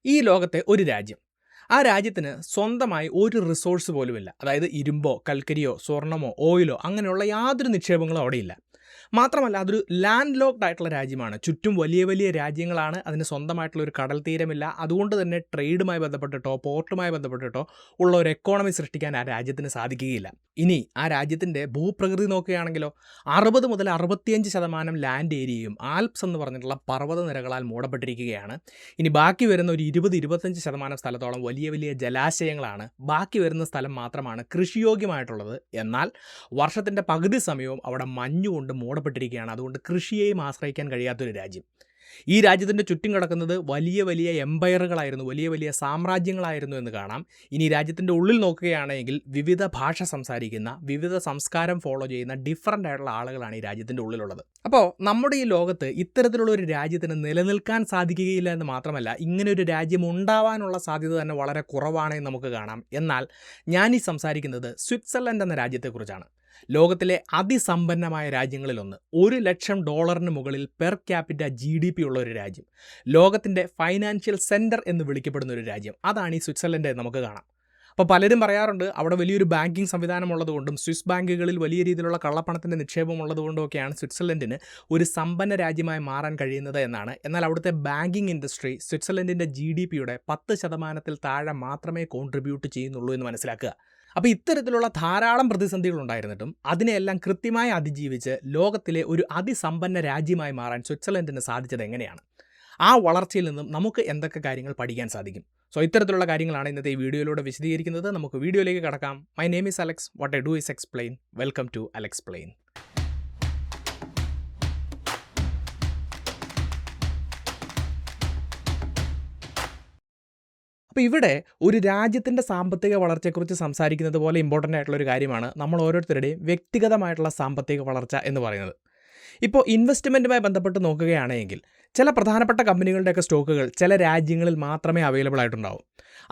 ഈ ലോകത്തെ ഒരു രാജ്യം. ആ രാജ്യത്തിന് സ്വന്തമായി ഒരു റിസോഴ്സ് പോലുമില്ല. അതായത് ഇരുമ്പോ, കൽക്കരിയോ, സ്വർണ്ണമോ, ഓയിലോ അങ്ങനെയുള്ള യാതൊരു നിക്ഷേപങ്ങളും അവിടെയില്ല. മാത്രമല്ല അതൊരു ലാൻഡ് ലോക്ക്ഡ് ആയിട്ടുള്ള രാജ്യമാണ്. ചുറ്റും വലിയ വലിയ രാജ്യങ്ങളാണ്. അതിന് സ്വന്തമായിട്ടുള്ള ഒരു കടൽ തീരമില്ല. അതുകൊണ്ട് തന്നെ ട്രേഡുമായി ബന്ധപ്പെട്ടിട്ടോ പോർട്ടുമായി ബന്ധപ്പെട്ടിട്ടോ ഉള്ള ഒരു എക്കോണമി സൃഷ്ടിക്കാൻ ആ രാജ്യത്തിന് സാധിക്കുകയില്ല. ഇനി ആ രാജ്യത്തിൻ്റെ ഭൂപ്രകൃതി നോക്കുകയാണെങ്കിലോ 60 മുതൽ 65% ലാൻഡ് ഏരിയയും ആൽപ്സ് എന്ന് പറഞ്ഞിട്ടുള്ള പർവ്വത നിരകളാൽ മൂടപ്പെട്ടിരിക്കുകയാണ്. ഇനി ബാക്കി വരുന്ന ഒരു 20-25% സ്ഥലത്തോളം വലിയ വലിയ ജലാശയങ്ങളാണ്. ബാക്കി വരുന്ന സ്ഥലം മാത്രമാണ് കൃഷിയോഗ്യമായിട്ടുള്ളത്. എന്നാൽ വർഷത്തിൻ്റെ പകുതി സമയവും അവിടെ മഞ്ഞുകൊണ്ട് മൂടപ്പെട്ടിരിക്കുകയാണ്. അതുകൊണ്ട് കൃഷിയെയും ആശ്രയിക്കാൻ കഴിയാത്തൊരു രാജ്യം. ഈ രാജ്യത്തിൻ്റെ ചുറ്റും കിടക്കുന്നത് വലിയ വലിയ എംപയറുകളായിരുന്നു, വലിയ വലിയ സാമ്രാജ്യങ്ങളായിരുന്നു എന്ന് കാണാം. ഇനി രാജ്യത്തിൻ്റെ ഉള്ളിൽ നോക്കുകയാണെങ്കിൽ വിവിധ ഭാഷ സംസാരിക്കുന്ന, വിവിധ സംസ്കാരം ഫോളോ ചെയ്യുന്ന ഡിഫറൻ്റ് ആയിട്ടുള്ള ആളുകളാണ് ഈ രാജ്യത്തിൻ്റെ ഉള്ളിലുള്ളത്. അപ്പോൾ നമ്മുടെ ഈ ലോകത്ത് ഇത്തരത്തിലുള്ള ഒരു രാജ്യത്തിന് നിലനിൽക്കാൻ സാധിക്കുകയില്ല എന്ന് മാത്രമല്ല, ഇങ്ങനെ ഒരു രാജ്യം ഉണ്ടാവാനുള്ള സാധ്യത തന്നെ വളരെ കുറവാണെന്ന് നമുക്ക് കാണാം. എന്നാൽ ഞാനീ സംസാരിക്കുന്നത് സ്വിറ്റ്സർലൻഡ് എന്ന രാജ്യത്തെക്കുറിച്ചാണ്. ലോകത്തിലെ അതിസമ്പന്നമായ രാജ്യങ്ങളിലൊന്ന്. $1,00,000 മുകളിൽ പെർ ക്യാപിറ്റ GDP ഉള്ള ഒരു രാജ്യം. ലോകത്തിൻ്റെ ഫൈനാൻഷ്യൽ സെൻറ്റർ എന്ന് വിളിക്കപ്പെടുന്ന ഒരു രാജ്യം. അതാണ് ഈ സ്വിറ്റ്സർലൻഡ് എന്ന് നമുക്ക് കാണാം. അപ്പോൾ പലരും പറയാറുണ്ട് അവിടെ വലിയൊരു ബാങ്കിങ് സംവിധാനം ഉള്ളതുകൊണ്ടും സ്വിസ് ബാങ്കുകളിൽ വലിയ രീതിയിലുള്ള കള്ളപ്പണത്തിൻ്റെ നിക്ഷേപം ഉള്ളതുകൊണ്ടൊക്കെയാണ് സ്വിറ്റ്സർലൻഡിന് ഒരു സമ്പന്ന രാജ്യമായി മാറാൻ കഴിയുന്നത് എന്നാണ്. എന്നാൽ അവിടുത്തെ ബാങ്കിങ് ഇൻഡസ്ട്രി സ്വിറ്റ്സർലൻഡിൻ്റെ GDPയുടെ 10% താഴെ മാത്രമേ കോൺട്രിബ്യൂട്ട് ചെയ്യുന്നുള്ളൂ എന്ന് മനസ്സിലാക്കുക. അപ്പോൾ ഇത്തരത്തിലുള്ള ധാരാളം പ്രതിസന്ധികൾ ഉണ്ടായിരുന്നിട്ടും അതിനെയെല്ലാം കൃത്യമായി അതിജീവിച്ച് ലോകത്തിലെ ഒരു അതിസമ്പന്ന രാജ്യമായി മാറാൻ സ്വിറ്റ്സർലൻഡിന് സാധിച്ചത് എങ്ങനെയാണ്? ആ വളർച്ചയിൽ നിന്നും നമുക്ക് എന്തൊക്കെ കാര്യങ്ങൾ പഠിക്കാൻ സാധിക്കും? സോ ഇത്തരത്തിലുള്ള കാര്യങ്ങളാണ് ഇന്നത്തെ ഈ വീഡിയോയിലൂടെ വിശദീകരിക്കുന്നത്. നമുക്ക് വീഡിയോയിലേക്ക് കടക്കാം. My name is Alex. What I do is explain. Welcome to Alexplain. അപ്പോൾ ഇവിടെ ഒരു രാജ്യത്തിൻ്റെ സാമ്പത്തിക വളർച്ചയെക്കുറിച്ച് സംസാരിക്കുന്നത് പോലെ ഇമ്പോർട്ടൻ്റ് ആയിട്ടുള്ളൊരു കാര്യമാണ് നമ്മൾ ഓരോരുത്തരുടെയും വ്യക്തിഗതമായിട്ടുള്ള സാമ്പത്തിക വളർച്ച എന്ന് പറയുന്നത്. ഇപ്പോൾ ഇൻവെസ്റ്റ്മെൻറ്റുമായി ബന്ധപ്പെട്ട് നോക്കുകയാണെങ്കിൽ ചില പ്രധാനപ്പെട്ട കമ്പനികളുടെയൊക്കെ സ്റ്റോക്കുകൾ ചില രാജ്യങ്ങളിൽ മാത്രമേ അവൈലബിൾ ആയിട്ടുണ്ടാവും.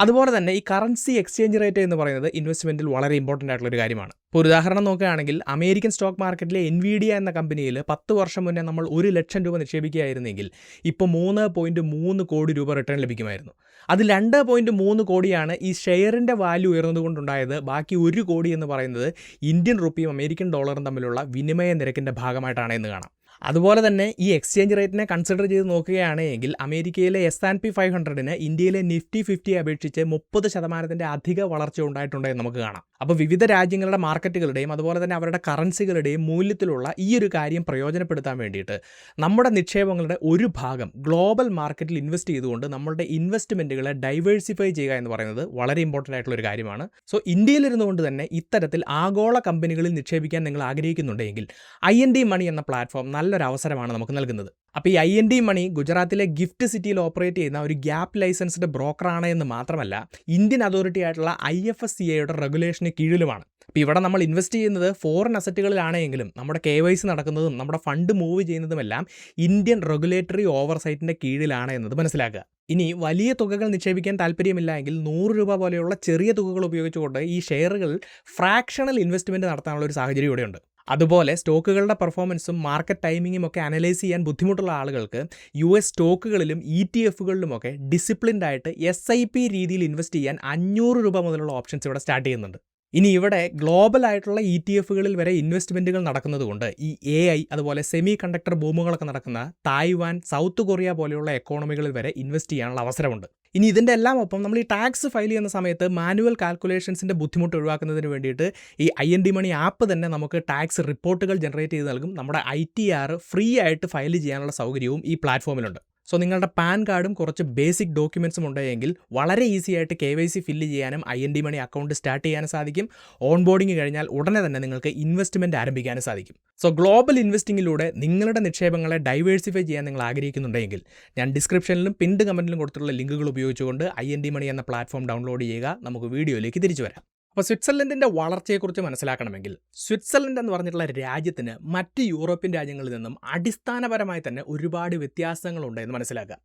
അതുപോലെ തന്നെ ഈ കറൻസി എക്സ്ചേഞ്ച് റേറ്റ് എന്ന് പറയുന്നത് ഇൻവെസ്റ്റ്മെൻറ്റിൽ വളരെ ഇമ്പോർട്ടൻ്റ് ആയിട്ടുള്ളൊരു കാര്യമാണ്. ഇപ്പോൾ ഒരു ഉദാഹരണം നോക്കുകയാണെങ്കിൽ അമേരിക്കൻ സ്റ്റോക്ക് മാർക്കറ്റിലെ എൻവിഡിയ എന്ന കമ്പനിയിൽ 10 വർഷം മുന്നേ നമ്മൾ $1,00,000 നിക്ഷേപിക്കുകയായിരുന്നെങ്കിൽ ഇപ്പോൾ 3.3 കോടി രൂപ റിട്ടേൺ ലഭിക്കുമായിരുന്നു. അതിൽ 2.3 കോടിയാണ് ഈ ഷെയറിൻ്റെ വാല്യൂ ഉയർന്നതുകൊണ്ടുണ്ടായത്. ബാക്കി 1 കോടി എന്ന് പറയുന്നത് ഇന്ത്യൻ റുപ്പിയും അമേരിക്കൻ ഡോളറും തമ്മിലുള്ള വിനിമയ നിരക്കിൻ്റെ ഭാഗമായിട്ടാണ് എന്ന് കാണാം. അതുപോലെ തന്നെ ഈ എക്സ്ചേഞ്ച് റേറ്റിനെ കൺസിഡർ ചെയ്ത് നോക്കുകയാണെങ്കിൽ അമേരിക്കയിലെ S&P 500-ന് ഇന്ത്യയിലെ നിഫ്റ്റി 50 അപേക്ഷിച്ച് 30% അധിക വളർച്ച ഉണ്ടായിട്ടുണ്ട് എന്ന് നമുക്ക് കാണാം. അപ്പോൾ വിവിധ രാജ്യങ്ങളുടെ മാർക്കറ്റുകളുടെയും അതുപോലെ തന്നെ അവരുടെ കറൻസികളുടെയും മൂല്യത്തിലുള്ള ഈ ഒരു കാര്യം പ്രയോജനപ്പെടുത്താൻ വേണ്ടിയിട്ട് നമ്മുടെ നിക്ഷേപങ്ങളുടെ ഒരു ഭാഗം ഗ്ലോബൽ മാർക്കറ്റിൽ ഇൻവെസ്റ്റ് ചെയ്തുകൊണ്ട് നമ്മളുടെ ഇൻവെസ്റ്റ്മെൻറ്റുകളെ ഡൈവേഴ്സിഫൈ ചെയ്യുക എന്ന് പറയുന്നത് വളരെ ഇമ്പോർട്ടൻ്റ് ആയിട്ടുള്ള ഒരു കാര്യമാണ്. സോ ഇന്ത്യയിലിരുന്നുകൊണ്ട് തന്നെ ഇത്തരത്തിൽ ആഗോള കമ്പനികളിൽ നിക്ഷേപിക്കാൻ നിങ്ങൾ ആഗ്രഹിക്കുന്നുണ്ടെങ്കിൽ IND മണി എന്ന പ്ലാറ്റ്ഫോം നല്ലൊരു അവസരമാണ് നമുക്ക് നൽകുന്നത്. അപ്പോൾ ഈ IND മണി ഗുജറാത്തിലെ ഗിഫ്റ്റ് സിറ്റിയിൽ ഓപ്പറേറ്റ് ചെയ്യുന്ന ഒരു ഗ്യാപ്പ് ലൈസൻസ്ഡ് ബ്രോക്കറാണ് എന്ന് മാത്രമല്ല ഇന്ത്യൻ അതോറിറ്റി ആയിട്ടുള്ള IFSCAയുടെ റെഗുലേഷന് കീഴിലുമാണ്. അപ്പോൾ ഇവിടെ നമ്മൾ ഇൻവെസ്റ്റ് ചെയ്യുന്നത് ഫോറിൻ അസറ്റുകളിലാണെങ്കിലും നമ്മുടെ KYC നടക്കുന്നതും നമ്മുടെ ഫണ്ട് മൂവ് ചെയ്യുന്നതുമെല്ലാം ഇന്ത്യൻ റെഗുലേറ്ററി ഓവർസൈറ്റിൻ്റെ കീഴിലാണ് എന്നത് മനസ്സിലാക്കുക. ഇനി വലിയ തുകകൾ നിക്ഷേപിക്കാൻ താല്പര്യമില്ല എങ്കിൽ 100 രൂപ പോലെയുള്ള ചെറിയ തുകകൾ ഉപയോഗിച്ചുകൊണ്ട് ഈ ഷെയറുകൾ ഫ്രാക്ഷണൽ ഇൻവെസ്റ്റ്മെൻറ്റ് നടത്താനുള്ള ഒരു സാഹചര്യം ഇവിടെയുണ്ട്. അതുപോലെ സ്റ്റോക്കുകളുടെ പെർഫോമൻസും മാർക്കറ്റ് ടൈമിങ്ങും ഒക്കെ അനലൈസ് ചെയ്യാൻ ബുദ്ധിമുട്ടുള്ള ആളുകൾക്ക് US സ്റ്റോക്കുകളിലും ETFകളിലുമൊക്കെ ഡിസിപ്ലിൻഡ് ആയിട്ട് SIP രീതിയിൽ ഇൻവെസ്റ്റ് ചെയ്യാൻ 500 രൂപ മുതലുള്ള ഓപ്ഷൻസ് ഇവിടെ സ്റ്റാർട്ട് ചെയ്യുന്നുണ്ട്. ഇനി ഇവിടെ ഗ്ലോബൽ ആയിട്ടുള്ള ETFകളിൽ വരെ ഇൻവെസ്റ്റ്മെൻറ്റുകൾ നടക്കുന്നതുകൊണ്ട് ഈ AI അതുപോലെ സെമി കണ്ടക്ടർ ബൂമുകളൊക്കെ നടക്കുന്ന തായ്വാൻ, സൗത്ത് കൊറിയ പോലെയുള്ള എക്കോണമികളിൽ വരെ ഇൻവെസ്റ്റ് ചെയ്യാനുള്ള അവസരമുണ്ട്. ഇനി ഇതിൻ്റെ എല്ലാം ഒപ്പം നമ്മൾ ഈ ടാക്സ് ഫയൽ ചെയ്യുന്ന സമയത്ത് മാനുവൽ കാൽക്കുലേഷൻസിൻ്റെ ബുദ്ധിമുട്ട് ഒഴിവാക്കുന്നതിന് വേണ്ടിയിട്ട് ഈ IND മണി ആപ്പ് തന്നെ നമുക്ക് ടാക്സ് റിപ്പോർട്ടുകൾ ജനറേറ്റ് ചെയ്ത് നൽകും. നമ്മുടെ ITR ഫ്രീ ആയിട്ട് ഫയൽ ചെയ്യാനുള്ള സൗകര്യവും ഈ പ്ലാറ്റ്ഫോമിലുണ്ട്. സോ നിങ്ങളുടെ പാൻ കാർഡും കുറച്ച് ബേസിക് ഡോക്യുമെൻറ്റ്സും ഉണ്ടെങ്കിൽ വളരെ ഈസി ആയിട്ട് KYC ഫില്ല് ചെയ്യാനും IND മണി അക്കൗണ്ട് സ്റ്റാർട്ട് ചെയ്യാനും സാധിക്കും. ഓൺ ബോർഡിങ് കഴിഞ്ഞാൽ ഉടനെ തന്നെ നിങ്ങൾക്ക് ഇൻവെസ്റ്റ്മെൻറ്റ് ആരംഭിക്കാനും സാധിക്കും. സോ ഗ്ലോബൽ ഇൻവെസ്റ്റിങ്ങിലൂടെ നിങ്ങളുടെ നിക്ഷേപങ്ങളെ ഡൈവേഴ്സിഫൈ ചെയ്യാൻ നിങ്ങൾ ആഗ്രഹിക്കുന്നുണ്ടെങ്കിൽ ഞാൻ ഡിസ്ക്രിപ്ഷനിലും പിൻഡ് കമൻറ്റിലും കൊടുത്തിട്ടുള്ള ലിങ്കുകൾ ഉപയോഗിച്ചുകൊണ്ട് IND മണി എന്ന പ്ലാറ്റ്ഫോം ഡൗൺലോഡ് ചെയ്യുക. നമുക്ക് വീഡിയോയിലേക്ക് തിരിച്ചു വരാം. അപ്പോൾ സ്വിറ്റ്സർലൻഡിൻ്റെ വളർച്ചയെക്കുറിച്ച് മനസ്സിലാക്കണമെങ്കിൽ സ്വിറ്റ്സർലൻഡ് എന്ന് പറഞ്ഞിട്ടുള്ള രാജ്യത്തിന് മറ്റ് യൂറോപ്യൻ രാജ്യങ്ങളിൽ നിന്നും അടിസ്ഥാനപരമായി തന്നെ ഒരുപാട് വ്യത്യാസങ്ങളുണ്ട് എന്ന് മനസ്സിലാക്കുക.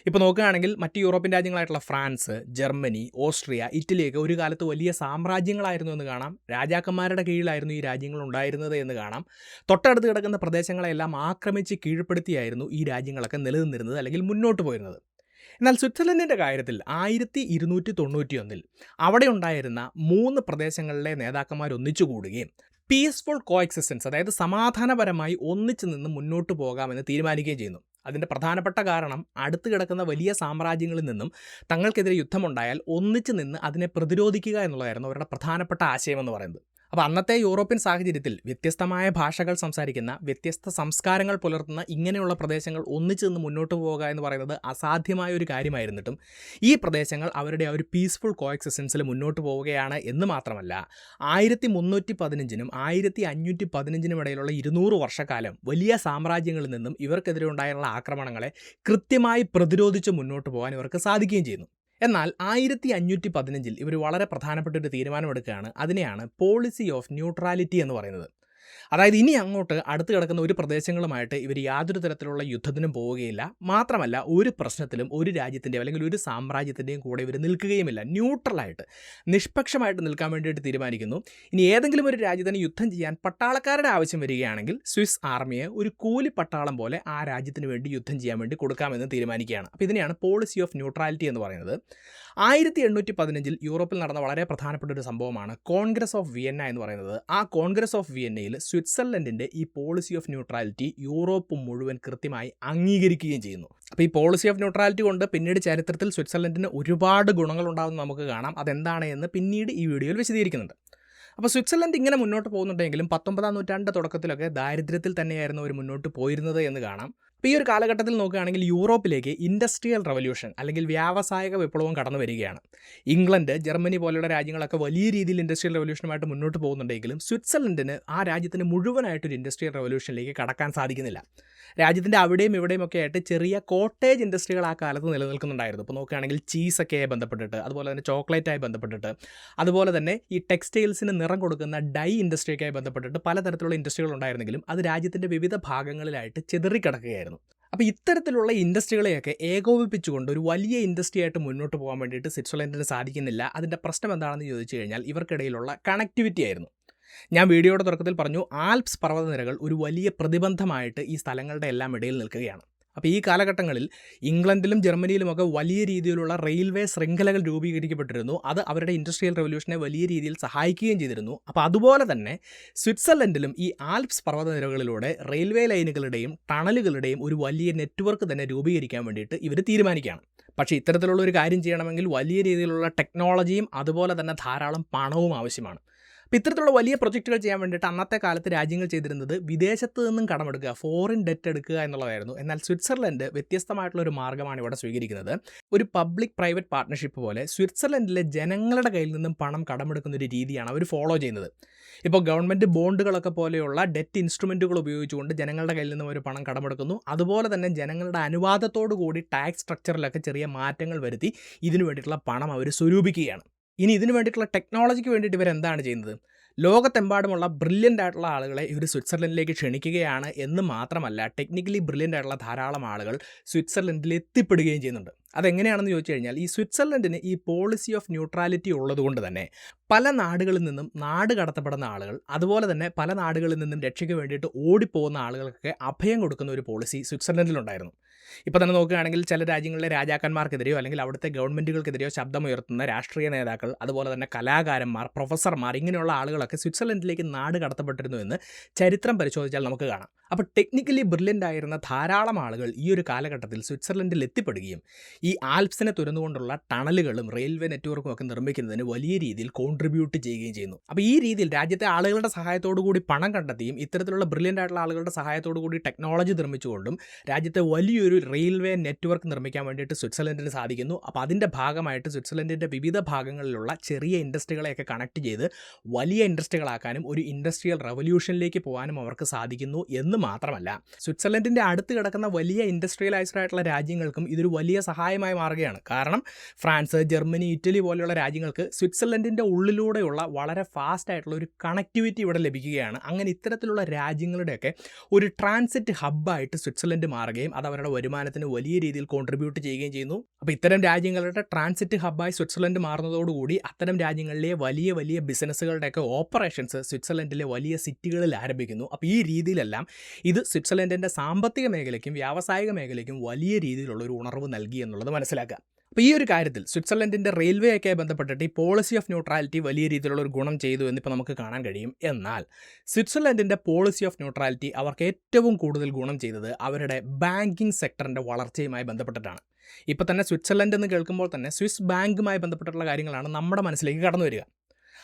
ഇപ്പോൾ നോക്കുകയാണെങ്കിൽ മറ്റ് യൂറോപ്യൻ രാജ്യങ്ങളായിട്ടുള്ള ഫ്രാൻസ്, ജർമ്മനി, ഓസ്ട്രിയ, ഇറ്റലിയൊക്കെ ഒരു കാലത്ത് വലിയ സാമ്രാജ്യങ്ങളായിരുന്നു എന്ന് കാണാം. രാജാക്കന്മാരുടെ കീഴിലായിരുന്നു ഈ രാജ്യങ്ങൾ ഉണ്ടായിരുന്നത് എന്ന് കാണാം. തൊട്ടടുത്ത് കിടക്കുന്ന പ്രദേശങ്ങളെല്ലാം ആക്രമിച്ച് കീഴ്പ്പെടുത്തിയായിരുന്നു ഈ രാജ്യങ്ങളൊക്കെ നിലനിന്നിരുന്നത് അല്ലെങ്കിൽ മുന്നോട്ട് പോയിരുന്നത്. എന്നാൽ സ്വിറ്റ്സർലൻഡിൻ്റെ കാര്യത്തിൽ 1291 അവിടെ ഉണ്ടായിരുന്ന 3 പ്രദേശങ്ങളിലെ നേതാക്കന്മാർ ഒന്നിച്ചുകൂടുകയും പീസ്ഫുൾ കോഎക്സിസ്റ്റൻസ്, അതായത് സമാധാനപരമായി ഒന്നിച്ചു നിന്ന് മുന്നോട്ട് പോകാമെന്ന് തീരുമാനിക്കുകയും ചെയ്യുന്നു. അതിൻ്റെ പ്രധാനപ്പെട്ട കാരണം അടുത്ത് കിടക്കുന്ന വലിയ സാമ്രാജ്യങ്ങളിൽ നിന്നും തങ്ങൾക്കെതിരെ യുദ്ധമുണ്ടായാൽ ഒന്നിച്ചു നിന്ന് അതിനെ പ്രതിരോധിക്കുക എന്നുള്ളതായിരുന്നു അവരുടെ പ്രധാനപ്പെട്ട ആശയമെന്ന് പറയുന്നത്. അപ്പോൾ അന്നത്തെ യൂറോപ്യൻ സാഹചര്യത്തിൽ വ്യത്യസ്തമായ ഭാഷകൾ സംസാരിക്കുന്ന, വ്യത്യസ്ത സംസ്കാരങ്ങൾ പുലർത്തുന്ന ഇങ്ങനെയുള്ള പ്രദേശങ്ങൾ ഒന്നിച്ചു നിന്ന് മുന്നോട്ട് പോവുക എന്ന് പറയുന്നത് അസാധ്യമായ ഒരു കാര്യമായിരുന്നിട്ടും ഈ പ്രദേശങ്ങൾ അവരുടെ ഒരു പീസ്ഫുൾ കോഎക്സിസ്റ്റൻസിൽ മുന്നോട്ട് പോവുകയാണ് എന്ന് മാത്രമല്ല 1315-നും 1515-നും ഇടയിലുള്ള 200 വർഷക്കാലം വലിയ സാമ്രാജ്യങ്ങളിൽ നിന്നും ഇവർക്കെതിരെ ഉണ്ടായുള്ള ആക്രമണങ്ങളെ കൃത്യമായി പ്രതിരോധിച്ച് മുന്നോട്ട് പോകാൻ ഇവർക്ക് സാധിക്കുകയും ചെയ്യുന്നു. എന്നാൽ 1515 ഇവർ വളരെ പ്രധാനപ്പെട്ട ഒരു തീരുമാനമെടുക്കുകയാണ്. അതിനെയാണ് പോളിസി ഓഫ് ന്യൂട്രാലിറ്റി എന്ന് പറയുന്നത്. അതായത് ഇനി അങ്ങോട്ട് അടുത്ത് കിടക്കുന്ന ഒരു പ്രദേശങ്ങളുമായിട്ട് ഇവർ യാതൊരു തരത്തിലുള്ള യുദ്ധത്തിനും പോവുകയില്ല. മാത്രമല്ല ഒരു പ്രശ്നത്തിലും ഒരു രാജ്യത്തിൻ്റെയോ അല്ലെങ്കിൽ ഒരു സാമ്രാജ്യത്തിൻ്റെയും കൂടെ ഇവർ നിൽക്കുകയുമില്ല. ന്യൂട്രലായിട്ട്, നിഷ്പക്ഷമായിട്ട് നിൽക്കാൻ വേണ്ടിയിട്ട് തീരുമാനിക്കുന്നു. ഇനി ഏതെങ്കിലും ഒരു രാജ്യത്തിന് യുദ്ധം ചെയ്യാൻ പട്ടാളക്കാരുടെ ആവശ്യം വരികയാണെങ്കിൽ സ്വിസ് ആർമിയെ ഒരു കൂലി പട്ടാളം പോലെ ആ രാജ്യത്തിന് വേണ്ടി യുദ്ധം ചെയ്യാൻ വേണ്ടി കൊടുക്കാമെന്ന് തീരുമാനിക്കുകയാണ്. അപ്പോൾ ഇതിനെയാണ് പോളിസി ഓഫ് ന്യൂട്രാലിറ്റി എന്ന് പറയുന്നത്. 1815 യൂറോപ്പിൽ നടന്ന വളരെ പ്രധാനപ്പെട്ട ഒരു സംഭവമാണ് കോൺഗ്രസ് ഓഫ് വിയന്ന എന്ന് പറയുന്നത്. ആ കോൺഗ്രസ് ഓഫ് വിയന്നയിൽ സ്വിറ്റ്സർലൻഡിൻ്റെ ഈ പോളിസി ഓഫ് ന്യൂട്രാലിറ്റി യൂറോപ്പ് മുഴുവൻ കൃത്യമായി അംഗീകരിക്കുകയും ചെയ്യുന്നു. അപ്പോൾ ഈ പോളിസി ഓഫ് ന്യൂട്രാലിറ്റി കൊണ്ട് പിന്നീട് ചരിത്രത്തിൽ സ്വിറ്റ്സർലൻഡിന് ഒരുപാട് ഗുണങ്ങളുണ്ടാകുമെന്ന് നമുക്ക് കാണാം. അതെന്താണ് എന്ന് പിന്നീട് ഈ വീഡിയോയിൽ വിശദീകരിക്കുന്നുണ്ട്. അപ്പോൾ സ്വിറ്റ്സർലൻഡ് ഇങ്ങനെ മുന്നോട്ട് പോകുന്നുണ്ടെങ്കിലും 19-ാം നൂറ്റാണ്ട് തുടക്കത്തിലൊക്കെ ദാരിദ്ര്യത്തിൽ തന്നെയായിരുന്നു അവർ മുന്നോട്ട് പോയിരുന്നത് എന്ന് കാണാം. അപ്പോൾ ഈ ഒരു കാലഘട്ടത്തിൽ നോക്കുകയാണെങ്കിൽ യൂറോപ്പിലേക്ക് ഇൻഡസ്ട്രിയൽ റവല്യൂഷൻ അല്ലെങ്കിൽ വ്യാവസായിക വിപ്ലവം കടന്നു വരികയാണ്. ഇംഗ്ലണ്ട്, ജർമ്മനി പോലെയുള്ള രാജ്യങ്ങളൊക്കെ വലിയ രീതിയിൽ ഇൻഡസ്ട്രിയൽ റവല്യൂഷനുമായിട്ട് മുന്നോട്ട് പോകുന്നുണ്ടെങ്കിലും സ്വിറ്റ്സർലൻഡിന് ആ രാജ്യത്തിന് മുഴുവനായിട്ടൊരു ഇൻഡസ്ട്രിയൽ റവല്യൂഷനിലേക്ക് കടക്കാൻ സാധിക്കുന്നില്ല. രാജ്യത്തിൻ്റെ അവിടെയും ഇവിടെയും ഒക്കെ ആയിട്ട് ചെറിയ കോട്ടേജ് ഇൻഡസ്ട്രികൾ ആ കാലത്ത് നിലനിൽക്കുന്നുണ്ടായിരുന്നു. ഇപ്പോൾ നോക്കുകയാണെങ്കിൽ ചീസൊക്കെയായി ബന്ധപ്പെട്ടിട്ട്, അതുപോലെ തന്നെ ചോക്ലേറ്റായി ബന്ധപ്പെട്ടിട്ട്, അതുപോലെ തന്നെ ഈ ടെക്സ്റ്റൈൽസിന് നിറം കൊടുക്കുന്ന ഡൈ ഇൻഡസ്ട്രിയൊക്കെയായി ബന്ധപ്പെട്ടിട്ട് പലതരത്തിലുള്ള ഇൻഡസ്ട്രികൾ ഉണ്ടായിരുന്നെങ്കിലും അത് രാജ്യത്തിൻ്റെ വിവിധ ഭാഗങ്ങളിലായിട്ട് ചിതറിക്കിടക്കുകയായിരുന്നു. അപ്പോൾ ഇത്തരത്തിലുള്ള ഇൻഡസ്ട്രികളെയൊക്കെ ഏകോപിപ്പിച്ചുകൊണ്ട് ഒരു വലിയ ഇൻഡസ്ട്രി ആയിട്ട് മുന്നോട്ട് പോകാൻ വേണ്ടിയിട്ട് സ്വിറ്റ്സർലൻഡിന് സാധിക്കുന്നില്ല. അതിൻ്റെ പ്രശ്നം എന്താണെന്ന് ചോദിച്ചു കഴിഞ്ഞാൽ ഇവർക്കിടയിലുള്ള കണക്ടിവിറ്റി ആയിരുന്നു. ഞാൻ വീഡിയോയുടെ തുടക്കത്തിൽ പറഞ്ഞു, ആൽപ്സ് പർവ്വതനിരകൾ ഒരു വലിയ പ്രതിബന്ധമായിട്ട് ഈ സ്ഥലങ്ങളുടെ എല്ലാം ഇടയിൽ നിൽക്കുകയാണ്. അപ്പോൾ ഈ കാലഘട്ടങ്ങളിൽ ഇംഗ്ലണ്ടിലും ജർമ്മനിയിലുമൊക്കെ വലിയ രീതിയിലുള്ള റെയിൽവേ ശൃംഖലകൾ രൂപീകരിക്കപ്പെട്ടിരുന്നു. അത് അവരുടെ ഇൻഡസ്ട്രിയൽ റവല്യൂഷനെ വലിയ രീതിയിൽ സഹായിക്കുകയും ചെയ്തിരുന്നു. അപ്പോൾ അതുപോലെ തന്നെ സ്വിറ്റ്സർലൻഡിലും ഈ ആൽപ്സ് പർവ്വതനിരകളിലൂടെ റെയിൽവേ ലൈനുകളുടെയും ടണലുകളുടെയും ഒരു വലിയ നെറ്റ്വർക്ക് തന്നെ രൂപീകരിക്കാൻ വേണ്ടിയിട്ട് ഇവർ തീരുമാനിക്കുകയാണ്. പക്ഷേ ഇത്തരത്തിലുള്ള ഒരു കാര്യം ചെയ്യണമെങ്കിൽ വലിയ രീതിയിലുള്ള ടെക്നോളജിയും അതുപോലെ തന്നെ ധാരാളം പണവും ആവശ്യമാണ്. അപ്പോൾ ഇത്തരത്തിലുള്ള വലിയ പ്രൊജക്റ്റുകൾ ചെയ്യാൻ വേണ്ടിയിട്ട് അന്നത്തെ കാലത്ത് രാജ്യങ്ങൾ ചെയ്തിരുന്നത് വിദേശത്ത് നിന്നും കടമെടുക്കുക, ഫോറിൻ ഡെറ്റ് എടുക്കുക എന്നുള്ളതായിരുന്നു. എന്നാൽ സ്വിറ്റ്സർലൻഡ് വ്യത്യസ്തമായിട്ടുള്ളൊരു മാർഗ്ഗമാണ് ഇവിടെ സ്വീകരിക്കുന്നത്. ഒരു പബ്ലിക് പ്രൈവറ്റ് പാർട്ട്ണർഷിപ്പ് പോലെ സ്വിറ്റ്സർലൻഡിലെ ജനങ്ങളുടെ കയ്യിൽ നിന്നും പണം കടമെടുക്കുന്ന ഒരു രീതിയാണ് അവർ ഫോളോ ചെയ്യുന്നത്. ഇപ്പോൾ ഗവൺമെൻറ് ബോണ്ടുകളൊക്കെ പോലെയുള്ള ഡെറ്റ് ഇൻസ്ട്രുമെൻറ്റുകൾ ഉപയോഗിച്ചുകൊണ്ട് ജനങ്ങളുടെ കയ്യിൽ നിന്നും ഒരു പണം കടമെടുക്കുന്നു. അതുപോലെ തന്നെ ജനങ്ങളുടെ അനുവാദത്തോടു കൂടി ടാക്സ് സ്ട്രക്ചറിലൊക്കെ ചെറിയ മാറ്റങ്ങൾ വരുത്തി ഇതിനു വേണ്ടിയിട്ടുള്ള പണം അവർ സ്വരൂപിക്കുകയാണ്. ഇനി ഇതിനു വേണ്ടിയിട്ടുള്ള ടെക്നോളജിക്ക് വേണ്ടിയിട്ട് ഇവരെന്താണ് ചെയ്യുന്നത്? ലോകത്തെമ്പാടുമുള്ള ബ്രില്യൻ്റ് ആയിട്ടുള്ള ആളുകളെ ഇവർ സ്വിറ്റ്സർലൻഡിലേക്ക് ക്ഷണിക്കുകയാണ് എന്ന് മാത്രമല്ല, ടെക്നിക്കലി ബ്രില്യൻ്റ് ആയിട്ടുള്ള ധാരാളം ആളുകൾ സ്വിറ്റ്സർലൻഡിൽ എത്തിപ്പെടുകയും ചെയ്യുന്നുണ്ട്. അതെങ്ങനെയാണെന്ന് ചോദിച്ചു കഴിഞ്ഞാൽ, ഈ സ്വിറ്റ്സർലൻഡിന് ഈ പോളിസി ഓഫ് ന്യൂട്രാലിറ്റി ഉള്ളതുകൊണ്ട് തന്നെ പല നാടുകളിൽ നിന്നും നാട് കടത്തപ്പെടുന്ന ആളുകൾ, അതുപോലെ തന്നെ പല നാടുകളിൽ നിന്നും രക്ഷയ്ക്ക് വേണ്ടിയിട്ട് ഓടിപ്പോകുന്ന ആളുകൾക്കൊക്കെ അഭയം കൊടുക്കുന്ന ഒരു പോളിസി സ്വിറ്റ്സർലൻഡിലുണ്ടായിരുന്നു. ഇപ്പോൾ തന്നെ നോക്കുകയാണെങ്കിൽ ചില രാജ്യങ്ങളിലെ രാജാക്കന്മാർക്കെതിരെയോ അല്ലെങ്കിൽ അവിടുത്തെ ഗവൺമെൻറ്റുകൾക്കെതിരെയോ ശബ്ദമുയർത്തുന്ന രാഷ്ട്രീയ നേതാക്കൾ, അതുപോലെ തന്നെ കലാകാരന്മാർ, പ്രൊഫസർമാർ, ഇങ്ങനെയുള്ള ആളുകളൊക്കെ സ്വിറ്റ്സർലൻഡിലേക്ക് നാട് കടത്തപ്പെട്ടിരുന്നു എന്ന് ചരിത്രം പരിശോധിച്ചാൽ നമുക്ക് കാണാം. അപ്പോൾ ടെക്നിക്കലി ബ്രില്യൻ്റ് ആയിരുന്ന ധാരാളം ആളുകൾ ഈ ഒരു കാലഘട്ടത്തിൽ സ്വിറ്റ്സർലൻഡിൽ എത്തിപ്പെടുകയും ഈ ആൽപ്സിനെ തുരന്നുകൊണ്ടുള്ള ടണലുകളും റെയിൽവേ നെറ്റ്വർക്കും ഒക്കെ നിർമ്മിക്കുന്നതിന് വലിയ രീതിയിൽ കോൺട്രിബ്യൂട്ട് ചെയ്യുകയും ചെയ്യുന്നു. അപ്പോൾ ഈ രീതിയിൽ രാജ്യത്തെ ആളുകളുടെ സഹായത്തോടു കൂടി പണം കണ്ടെത്തിയും ഇത്തരത്തിലുള്ള ബ്രില്യൻ്റ് ആയിട്ടുള്ള ആളുകളുടെ സഹായത്തോടു കൂടി ടെക്നോളജി നിർമ്മിച്ചുകൊണ്ടും രാജ്യത്തെ വലിയൊരു റെയിൽവേ നെറ്റ്വർക്ക് നിർമ്മിക്കാൻ വേണ്ടിയിട്ട് സ്വിറ്റ്സർലൻഡിന് സാധിക്കുന്നു. അപ്പോൾ അതിൻ്റെ ഭാഗമായിട്ട് സ്വിറ്റ്സർലൻഡിൻ്റെ വിവിധ ഭാഗങ്ങളിലുള്ള ചെറിയ ഇൻഡസ്ട്രികളെയൊക്കെ കണക്ട് ചെയ്ത് വലിയ ഇൻഡസ്ട്രികളാക്കാനും ഒരു ഇൻഡസ്ട്രിയൽ റവല്യൂഷനിലേക്ക് പോകാനും അവർക്ക് സാധിക്കുന്നു എന്ന് മാത്രമല്ല, സ്വിറ്റ്സർലൻഡിൻ്റെ അടുത്ത് കിടക്കുന്ന വലിയ ഇൻഡസ്ട്രിയലൈസ്ഡ് ആയിട്ടുള്ള രാജ്യങ്ങൾക്കും ഇതൊരു വലിയ സഹായമായി മാറുകയാണ്. കാരണം ഫ്രാൻസ്, ജർമ്മനി, ഇറ്റലി പോലെയുള്ള രാജ്യങ്ങൾക്ക് സ്വിറ്റ്സർലൻഡിൻ്റെ ഉള്ളിലൂടെയുള്ള വളരെ ഫാസ്റ്റ് ആയിട്ടുള്ള ഒരു കണക്ടിവിറ്റി ഇവിടെ ലഭിക്കുകയാണ്. അങ്ങനെ ഇത്തരത്തിലുള്ള രാജ്യങ്ങളുടെയൊക്കെ ഒരു ട്രാൻസിറ്റ് ഹബ്ബായിട്ട് സ്വിറ്റ്സർലൻഡ് മാറുകയും അത് അവരുടെ വരുമാനത്തിന് വലിയ രീതിയിൽ കോൺട്രിബ്യൂട്ട് ചെയ്യുകയും ചെയ്യുന്നു. അപ്പോൾ ഇത്തരം രാജ്യങ്ങളുടെ ട്രാൻസിറ്റ് ഹബ്ബായി സ്വിറ്റ്സർലൻഡ് മാറുന്നതോടുകൂടി അത്തരം രാജ്യങ്ങളിലെ വലിയ വലിയ ബിസിനസ്സുകളുടെയൊക്കെ ഓപ്പറേഷൻസ് സ്വിറ്റ്സർലൻഡിലെ വലിയ സിറ്റികളിൽ ആരംഭിക്കുന്നു. അപ്പോൾ ഈ രീതിയിലെല്ലാം ഇത് സ്വിറ്റ്സർലൻഡിൻ്റെ സാമ്പത്തിക മേഖലയ്ക്കും വ്യാവസായിക മേഖലയ്ക്കും വലിയ രീതിയിലുള്ള ഒരു ഉണർവ് നൽകി എന്നുള്ളത് മനസ്സിലാക്കുക. അപ്പോൾ ഈ ഒരു കാര്യത്തിൽ സ്വിറ്റ്സർലൻഡിൻ്റെ റെയിൽവേ ഒക്കെ ബന്ധപ്പെട്ടിട്ട് ഈ പോളിസി ഓഫ് ന്യൂട്രാലിറ്റി വലിയ രീതിയിലുള്ള ഒരു ഗുണം ചെയ്തു എന്നിപ്പോൾ നമുക്ക് കാണാൻ കഴിയും. എന്നാൽ സ്വിറ്റ്സർലൻഡിൻ്റെ പോളിസി ഓഫ് ന്യൂട്രാലിറ്റി അവർക്ക് ഏറ്റവും കൂടുതൽ ഗുണം ചെയ്തത് അവരുടെ ബാങ്കിങ് സെക്ടറിൻ്റെ വളർച്ചയുമായി ബന്ധപ്പെട്ടിട്ടാണ്. ഇപ്പോൾ തന്നെ സ്വിറ്റ്സർലൻഡ് എന്ന് കേൾക്കുമ്പോൾ തന്നെ സ്വിസ് ബാങ്കുമായി ബന്ധപ്പെട്ടിട്ടുള്ള കാര്യങ്ങളാണ് നമ്മുടെ മനസ്സിലേക്ക് കടന്നു വരിക.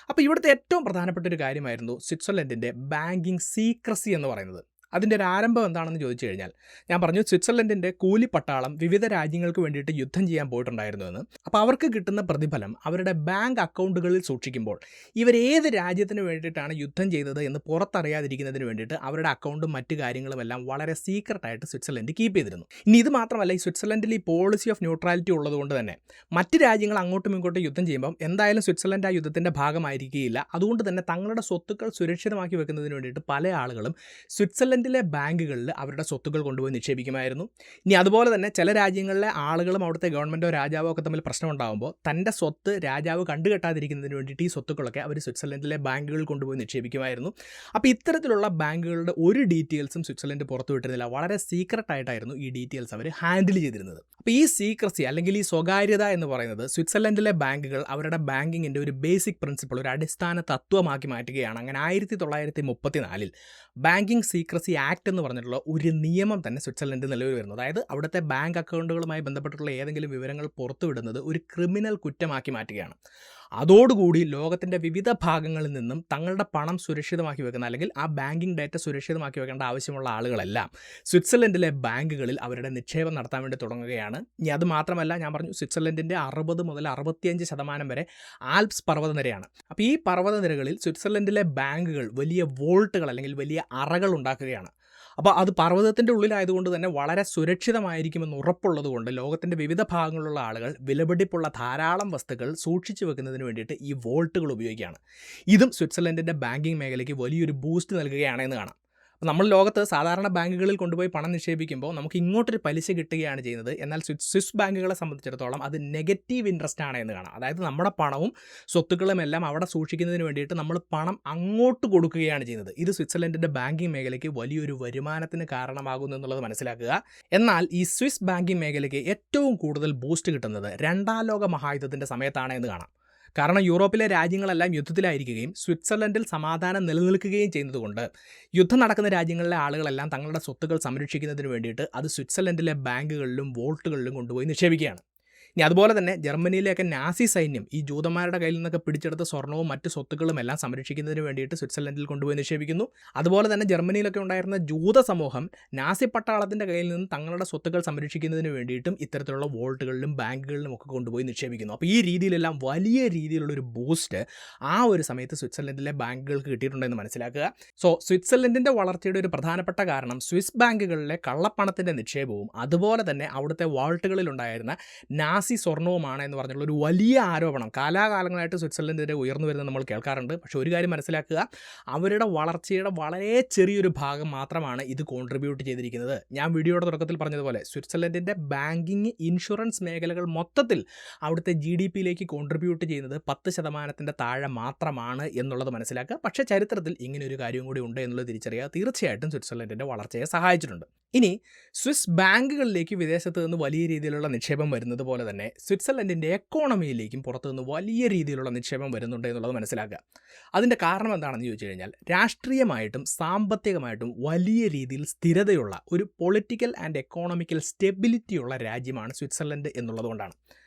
അപ്പോൾ ഇവിടുത്തെ ഏറ്റവും പ്രധാനപ്പെട്ട ഒരു കാര്യമായിരുന്നു സ്വിറ്റ്സർലൻഡിൻ്റെ ബാങ്കിങ് സീക്രസി എന്ന് പറയുന്നത്. അതിൻ്റെ ഒരു ആരംഭം എന്താണെന്ന് ചോദിച്ചു കഴിഞ്ഞാൽ, ഞാൻ പറഞ്ഞു സ്വിറ്റ്സർലൻഡിൻ്റെ കൂലിപ്പട്ടാളം വിവിധ രാജ്യങ്ങൾക്ക് വേണ്ടിയിട്ട് യുദ്ധം ചെയ്യാൻ പോയിട്ടുണ്ടായിരുന്നുവെന്ന്. അപ്പോൾ അവർക്ക് കിട്ടുന്ന പ്രതിഫലം അവരുടെ ബാങ്ക് അക്കൗണ്ടുകളിൽ സൂക്ഷിക്കുമ്പോൾ ഇവരേത് രാജ്യത്തിന് വേണ്ടിയിട്ടാണ് യുദ്ധം ചെയ്തത് എന്ന് പുറത്തറിയാതിരിക്കുന്നതിന് വേണ്ടിയിട്ട് അവരുടെ അക്കൗണ്ടും മറ്റു കാര്യങ്ങളുമെല്ലാം വളരെ സീക്രട്ടായിട്ട് സ്വിറ്റ്സർലൻഡ് കീപ്പ് ചെയ്തിരുന്നു. ഇനി ഇത് മാത്രമല്ല, ഈ സ്വിറ്റ്സർലൻഡിൽ ഈ പോളിസി ഓഫ് ന്യൂട്രാലിറ്റി ഉള്ളതുകൊണ്ട് തന്നെ മറ്റ് രാജ്യങ്ങൾ അങ്ങോട്ടും ഇങ്ങോട്ടും യുദ്ധം ചെയ്യുമ്പോൾ എന്തായാലും സ്വിറ്റ്സർലൻഡ് ആ യുദ്ധത്തിൻ്റെ ഭാഗമായിരിക്കുകയില്ല. അതുകൊണ്ട് തന്നെ തങ്ങളുടെ സ്വത്തുക്കൾ സുരക്ഷിതമാക്കി വെക്കുന്നതിന് വേണ്ടിയിട്ട് പല ആളുകളും സ്വിറ്റ്സർലൻഡിലെ ബാങ്കുകളിൽ അവരുടെ സ്വത്തുക്കൾ കൊണ്ടുപോയി നിക്ഷേപിക്കുമായിരുന്നു. ഇനി അതുപോലെ തന്നെ ചില രാജ്യങ്ങളിലെ ആളുകളും അവിടുത്തെ ഗവൺമെൻറ്റോ രാജാവോ ഒക്കെ തമ്മിൽ പ്രശ്നം ഉണ്ടാകുമ്പോൾ തൻ്റെ സ്വത്ത് രാജാവ് കണ്ടുകെട്ടാതിരിക്കുന്നതിന് വേണ്ടിയിട്ട് ഈ സ്വത്തുക്കളൊക്കെ അവർ സ്വിറ്റ്സർലൻഡിലെ ബാങ്കുകളിൽ കൊണ്ടുപോയി നിക്ഷേപിക്കുമായിരുന്നു. അപ്പോൾ ഇത്തരത്തിലുള്ള ബാങ്കുകളുടെ ഒരു ഡീറ്റെയിൽസും സ്വിറ്റ്സർലൻഡ് പുറത്തുവിട്ടിരുന്നില്ല. വളരെ സീക്രട്ടായിട്ടായിരുന്നു ഈ ഡീറ്റെയിൽസ് അവർ ഹാൻഡിൽ ചെയ്തിരുന്നത്. അപ്പോൾ ഈ സീക്രസി അല്ലെങ്കിൽ ഈ സ്വകാര്യത എന്ന് പറയുന്നത് സ്വിറ്റ്സർലൻഡിലെ ബാങ്കുകൾ അവരുടെ ബാങ്കിങ്ങിൻ്റെ ഒരു ബേസിക് പ്രിൻസിപ്പിൾ, ഒരു അടിസ്ഥാന തത്വമാക്കി മാറ്റുകയാണ്. അങ്ങനെ 1934 ബാങ്കിങ് സീക്രസി ആക്ട് എന്ന് പറഞ്ഞിട്ടുള്ള ഒരു നിയമം തന്നെ സ്വിറ്റ്സർലൻഡ് നിലവിൽ വരുന്നു. അതായത് അവിടുത്തെ ബാങ്ക് അക്കൗണ്ടുകളുമായി ബന്ധപ്പെട്ടുള്ള ഏതെങ്കിലും വിവരങ്ങൾ പുറത്തുവിടുന്നത് ഒരു ക്രിമിനൽ കുറ്റമാക്കി മാറ്റുകയാണ്. അതോടുകൂടി ലോകത്തിൻ്റെ വിവിധ ഭാഗങ്ങളിൽ നിന്നും തങ്ങളുടെ പണം സുരക്ഷിതമാക്കി വെക്കുന്ന അല്ലെങ്കിൽ ആ ബാങ്കിങ് ഡാറ്റ സുരക്ഷിതമാക്കി വെക്കേണ്ട ആവശ്യമുള്ള ആളുകളെല്ലാം സ്വിറ്റ്സർലൻഡിലെ ബാങ്കുകളിൽ അവരുടെ നിക്ഷേപം നടത്താൻ വേണ്ടി തുടങ്ങുകയാണ്. ഇനി അത് മാത്രമല്ല, ഞാൻ പറഞ്ഞു സ്വിറ്റ്സർലൻഡിൻ്റെ 60 മുതൽ 65% വരെ ആൽപ്സ് പർവ്വതനിരയാണ്. അപ്പോൾ ഈ പർവ്വതനിരകളിൽ സ്വിറ്റ്സർലൻഡിലെ ബാങ്കുകൾ വലിയ വോൾട്ടുകൾ അല്ലെങ്കിൽ വലിയ അറകൾ ഉണ്ടാക്കുകയാണ്. അപ്പോൾ അത് പർവ്വതത്തിൻ്റെ ഉള്ളിലായതുകൊണ്ട് തന്നെ വളരെ സുരക്ഷിതമായിരിക്കുമെന്ന് ഉറപ്പുള്ളതുകൊണ്ട് ലോകത്തിൻ്റെ വിവിധ ഭാഗങ്ങളിലുള്ള ആളുകൾ വിലപിടിപ്പുള്ള ധാരാളം വസ്തുക്കൾ സൂക്ഷിച്ചു വെക്കുന്നതിന് വേണ്ടിയിട്ട് ഈ വോൾട്ടുകൾ ഉപയോഗിക്കുകയാണ്. ഇതും സ്വിറ്റ്സർലൻഡിൻ്റെ ബാങ്കിങ് മേഖലയ്ക്ക് വലിയൊരു ബൂസ്റ്റ് നൽകുകയാണെന്ന് കാണാം. നമ്മൾ ലോകത്ത് സാധാരണ ബാങ്കുകളിൽ കൊണ്ടുപോയി പണം നിക്ഷേപിക്കുമ്പോൾ നമുക്ക് ഇങ്ങോട്ടൊരു പലിശ കിട്ടുകയാണ് ചെയ്യുന്നത്. എന്നാൽ സ്വിസ് ബാങ്കുകളെ സംബന്ധിച്ചിടത്തോളം അത് നെഗറ്റീവ് ഇൻട്രസ്റ്റ് ആണ് എന്ന് കാണാം. അതായത് നമ്മുടെ പണവും സ്വത്തുക്കളും എല്ലാം അവിടെ സൂക്ഷിക്കുന്നതിന് വേണ്ടിയിട്ട് നമ്മൾ പണം അങ്ങോട്ട് കൊടുക്കുകയാണ് ചെയ്യുന്നത്. ഇത് സ്വിറ്റ്സർലൻഡിൻ്റെ ബാങ്കിങ് മേഖലയ്ക്ക് വലിയൊരു വരുമാനത്തിന് കാരണമാകുന്നു എന്നുള്ളത് മനസ്സിലാക്കുക. എന്നാൽ ഈ സ്വിസ് ബാങ്കിങ് മേഖലയ്ക്ക് ഏറ്റവും കൂടുതൽ ബൂസ്റ്റ് കിട്ടുന്നത് 2ാം ലോക മഹായുദ്ധത്തിൻ്റെ സമയത്താണ് എന്ന് കാണാം. കാരണം യൂറോപ്പിലെ രാജ്യങ്ങളെല്ലാം യുദ്ധത്തിലായിരിക്കുകയും സ്വിറ്റ്സർലൻഡിൽ സമാധാനം നിലനിൽക്കുകയും ചെയ്യുന്നതുകൊണ്ട് യുദ്ധം നടക്കുന്ന രാജ്യങ്ങളിലെ ആളുകളെല്ലാം തങ്ങളുടെ സ്വത്തുക്കൾ സംരക്ഷിക്കുന്നതിന് വേണ്ടിയിട്ട് അത് സ്വിറ്റ്സർലൻഡിലെ ബാങ്കുകളിലും വോൾട്ടുകളിലും കൊണ്ടുപോയി നിക്ഷേപിക്കുകയാണ്. ഇനി അതുപോലെ തന്നെ ജർമ്മനിയിലെയൊക്കെ നാസി സൈന്യം ഈ ജൂതന്മാരുടെ കയ്യിൽ നിന്നൊക്കെ പിടിച്ചെടുത്ത സ്വർണവും മറ്റ് സ്വത്തുക്കളും എല്ലാം സംരക്ഷിക്കുന്നതിന് വേണ്ടിയിട്ട് സ്വിറ്റ്സർലൻഡിൽ കൊണ്ടുപോയി നിക്ഷേപിക്കുന്നു. അതുപോലെ തന്നെ ജർമ്മനിയിലൊക്കെ ഉണ്ടായിരുന്ന ജൂത സമൂഹം നാസി പട്ടാളത്തിൻ്റെ കയ്യിൽ നിന്ന് തങ്ങളുടെ സ്വത്തുക്കൾ സംരക്ഷിക്കുന്നതിന് വേണ്ടിയിട്ടും ഇത്തരത്തിലുള്ള വോൾട്ടുകളിലും ബാങ്കുകളിലും ഒക്കെ കൊണ്ടുപോയി നിക്ഷേപിക്കുന്നു. അപ്പോൾ ഈ രീതിയിലെല്ലാം വലിയ രീതിയിലുള്ളൊരു ബൂസ്റ്റ് ആ ഒരു സമയത്ത് സ്വിറ്റ്സർലൻഡിലെ ബാങ്കുകൾക്ക് കിട്ടിയിട്ടുണ്ടെന്ന് മനസ്സിലാക്കുക. സോ സ്വിറ്റ്സർലൻഡിൻ്റെ വളർച്ചയുടെ ഒരു പ്രധാനപ്പെട്ട കാരണം സ്വിസ് ബാങ്കുകളിലെ കള്ളപ്പണത്തിൻ്റെ നിക്ഷേപവും അതുപോലെ തന്നെ അവിടുത്തെ വാൾട്ടുകളിലുണ്ടായിരുന്ന നാസി സ്വർണവുമാണ് എന്ന് പറഞ്ഞുള്ള ഒരു വലിയ ആരോപണം കാലാകാലങ്ങളായിട്ട് സ്വിറ്റ്സർലൻഡിൻ്റെ ഉയർന്നു വരുന്നത് നമ്മൾ കേൾക്കാറുണ്ട്. പക്ഷേ ഒരു കാര്യം മനസ്സിലാക്കുക, അവരുടെ വളർച്ചയുടെ വളരെ ചെറിയൊരു ഭാഗം മാത്രമാണ് ഇത് കോൺട്രിബ്യൂട്ട് ചെയ്തിരിക്കുന്നത്. ഞാൻ വീഡിയോയുടെ തുടക്കത്തിൽ പറഞ്ഞതുപോലെ സ്വിറ്റ്സർലൻഡിൻ്റെ ബാങ്കിങ് ഇൻഷുറൻസ് മേഖലകൾ മൊത്തത്തിൽ അവിടുത്തെ GDPയിലേക്ക് കോൺട്രിബ്യൂട്ട് ചെയ്യുന്നത് 10% താഴെ മാത്രമാണ് എന്നുള്ളത് മനസ്സിലാക്കുക. പക്ഷേ ചരിത്രത്തിൽ ഇങ്ങനെ ഒരു കാര്യം കൂടി ഉണ്ട് എന്നുള്ളത് തിരിച്ചറിയുക തീർച്ചയായിട്ടും സ്വിറ്റ്സർലൻഡിൻ്റെ വളർച്ചയെ സഹായിച്ചിട്ടുണ്ട്. ഇനി സ്വിസ് ബാങ്കുകളിലേക്ക് വിദേശത്ത് നിന്ന് വലിയ രീതിയിലുള്ള നിക്ഷേപം വരുന്നത് പോലെ തന്നെ സ്വിറ്റ്സർലൻഡിൻ്റെ എക്കോണമിയിലേക്കും പുറത്തുനിന്ന് വലിയ രീതിയിലുള്ള നിക്ഷേപം വരുന്നുണ്ട് എന്നുള്ളത് മനസ്സിലാക്കുക. അതിൻ്റെ കാരണം എന്താണെന്ന് ചോദിച്ചു കഴിഞ്ഞാൽ രാഷ്ട്രീയമായിട്ടും സാമ്പത്തികമായിട്ടും വലിയ രീതിയിൽ സ്ഥിരതയുള്ള ഒരു പൊളിറ്റിക്കൽ ആൻഡ് എക്കോണമിക്കൽ സ്റ്റെബിലിറ്റിയുള്ള രാജ്യമാണ് സ്വിറ്റ്സർലൻഡ് എന്നുള്ളതുകൊണ്ടാണ്.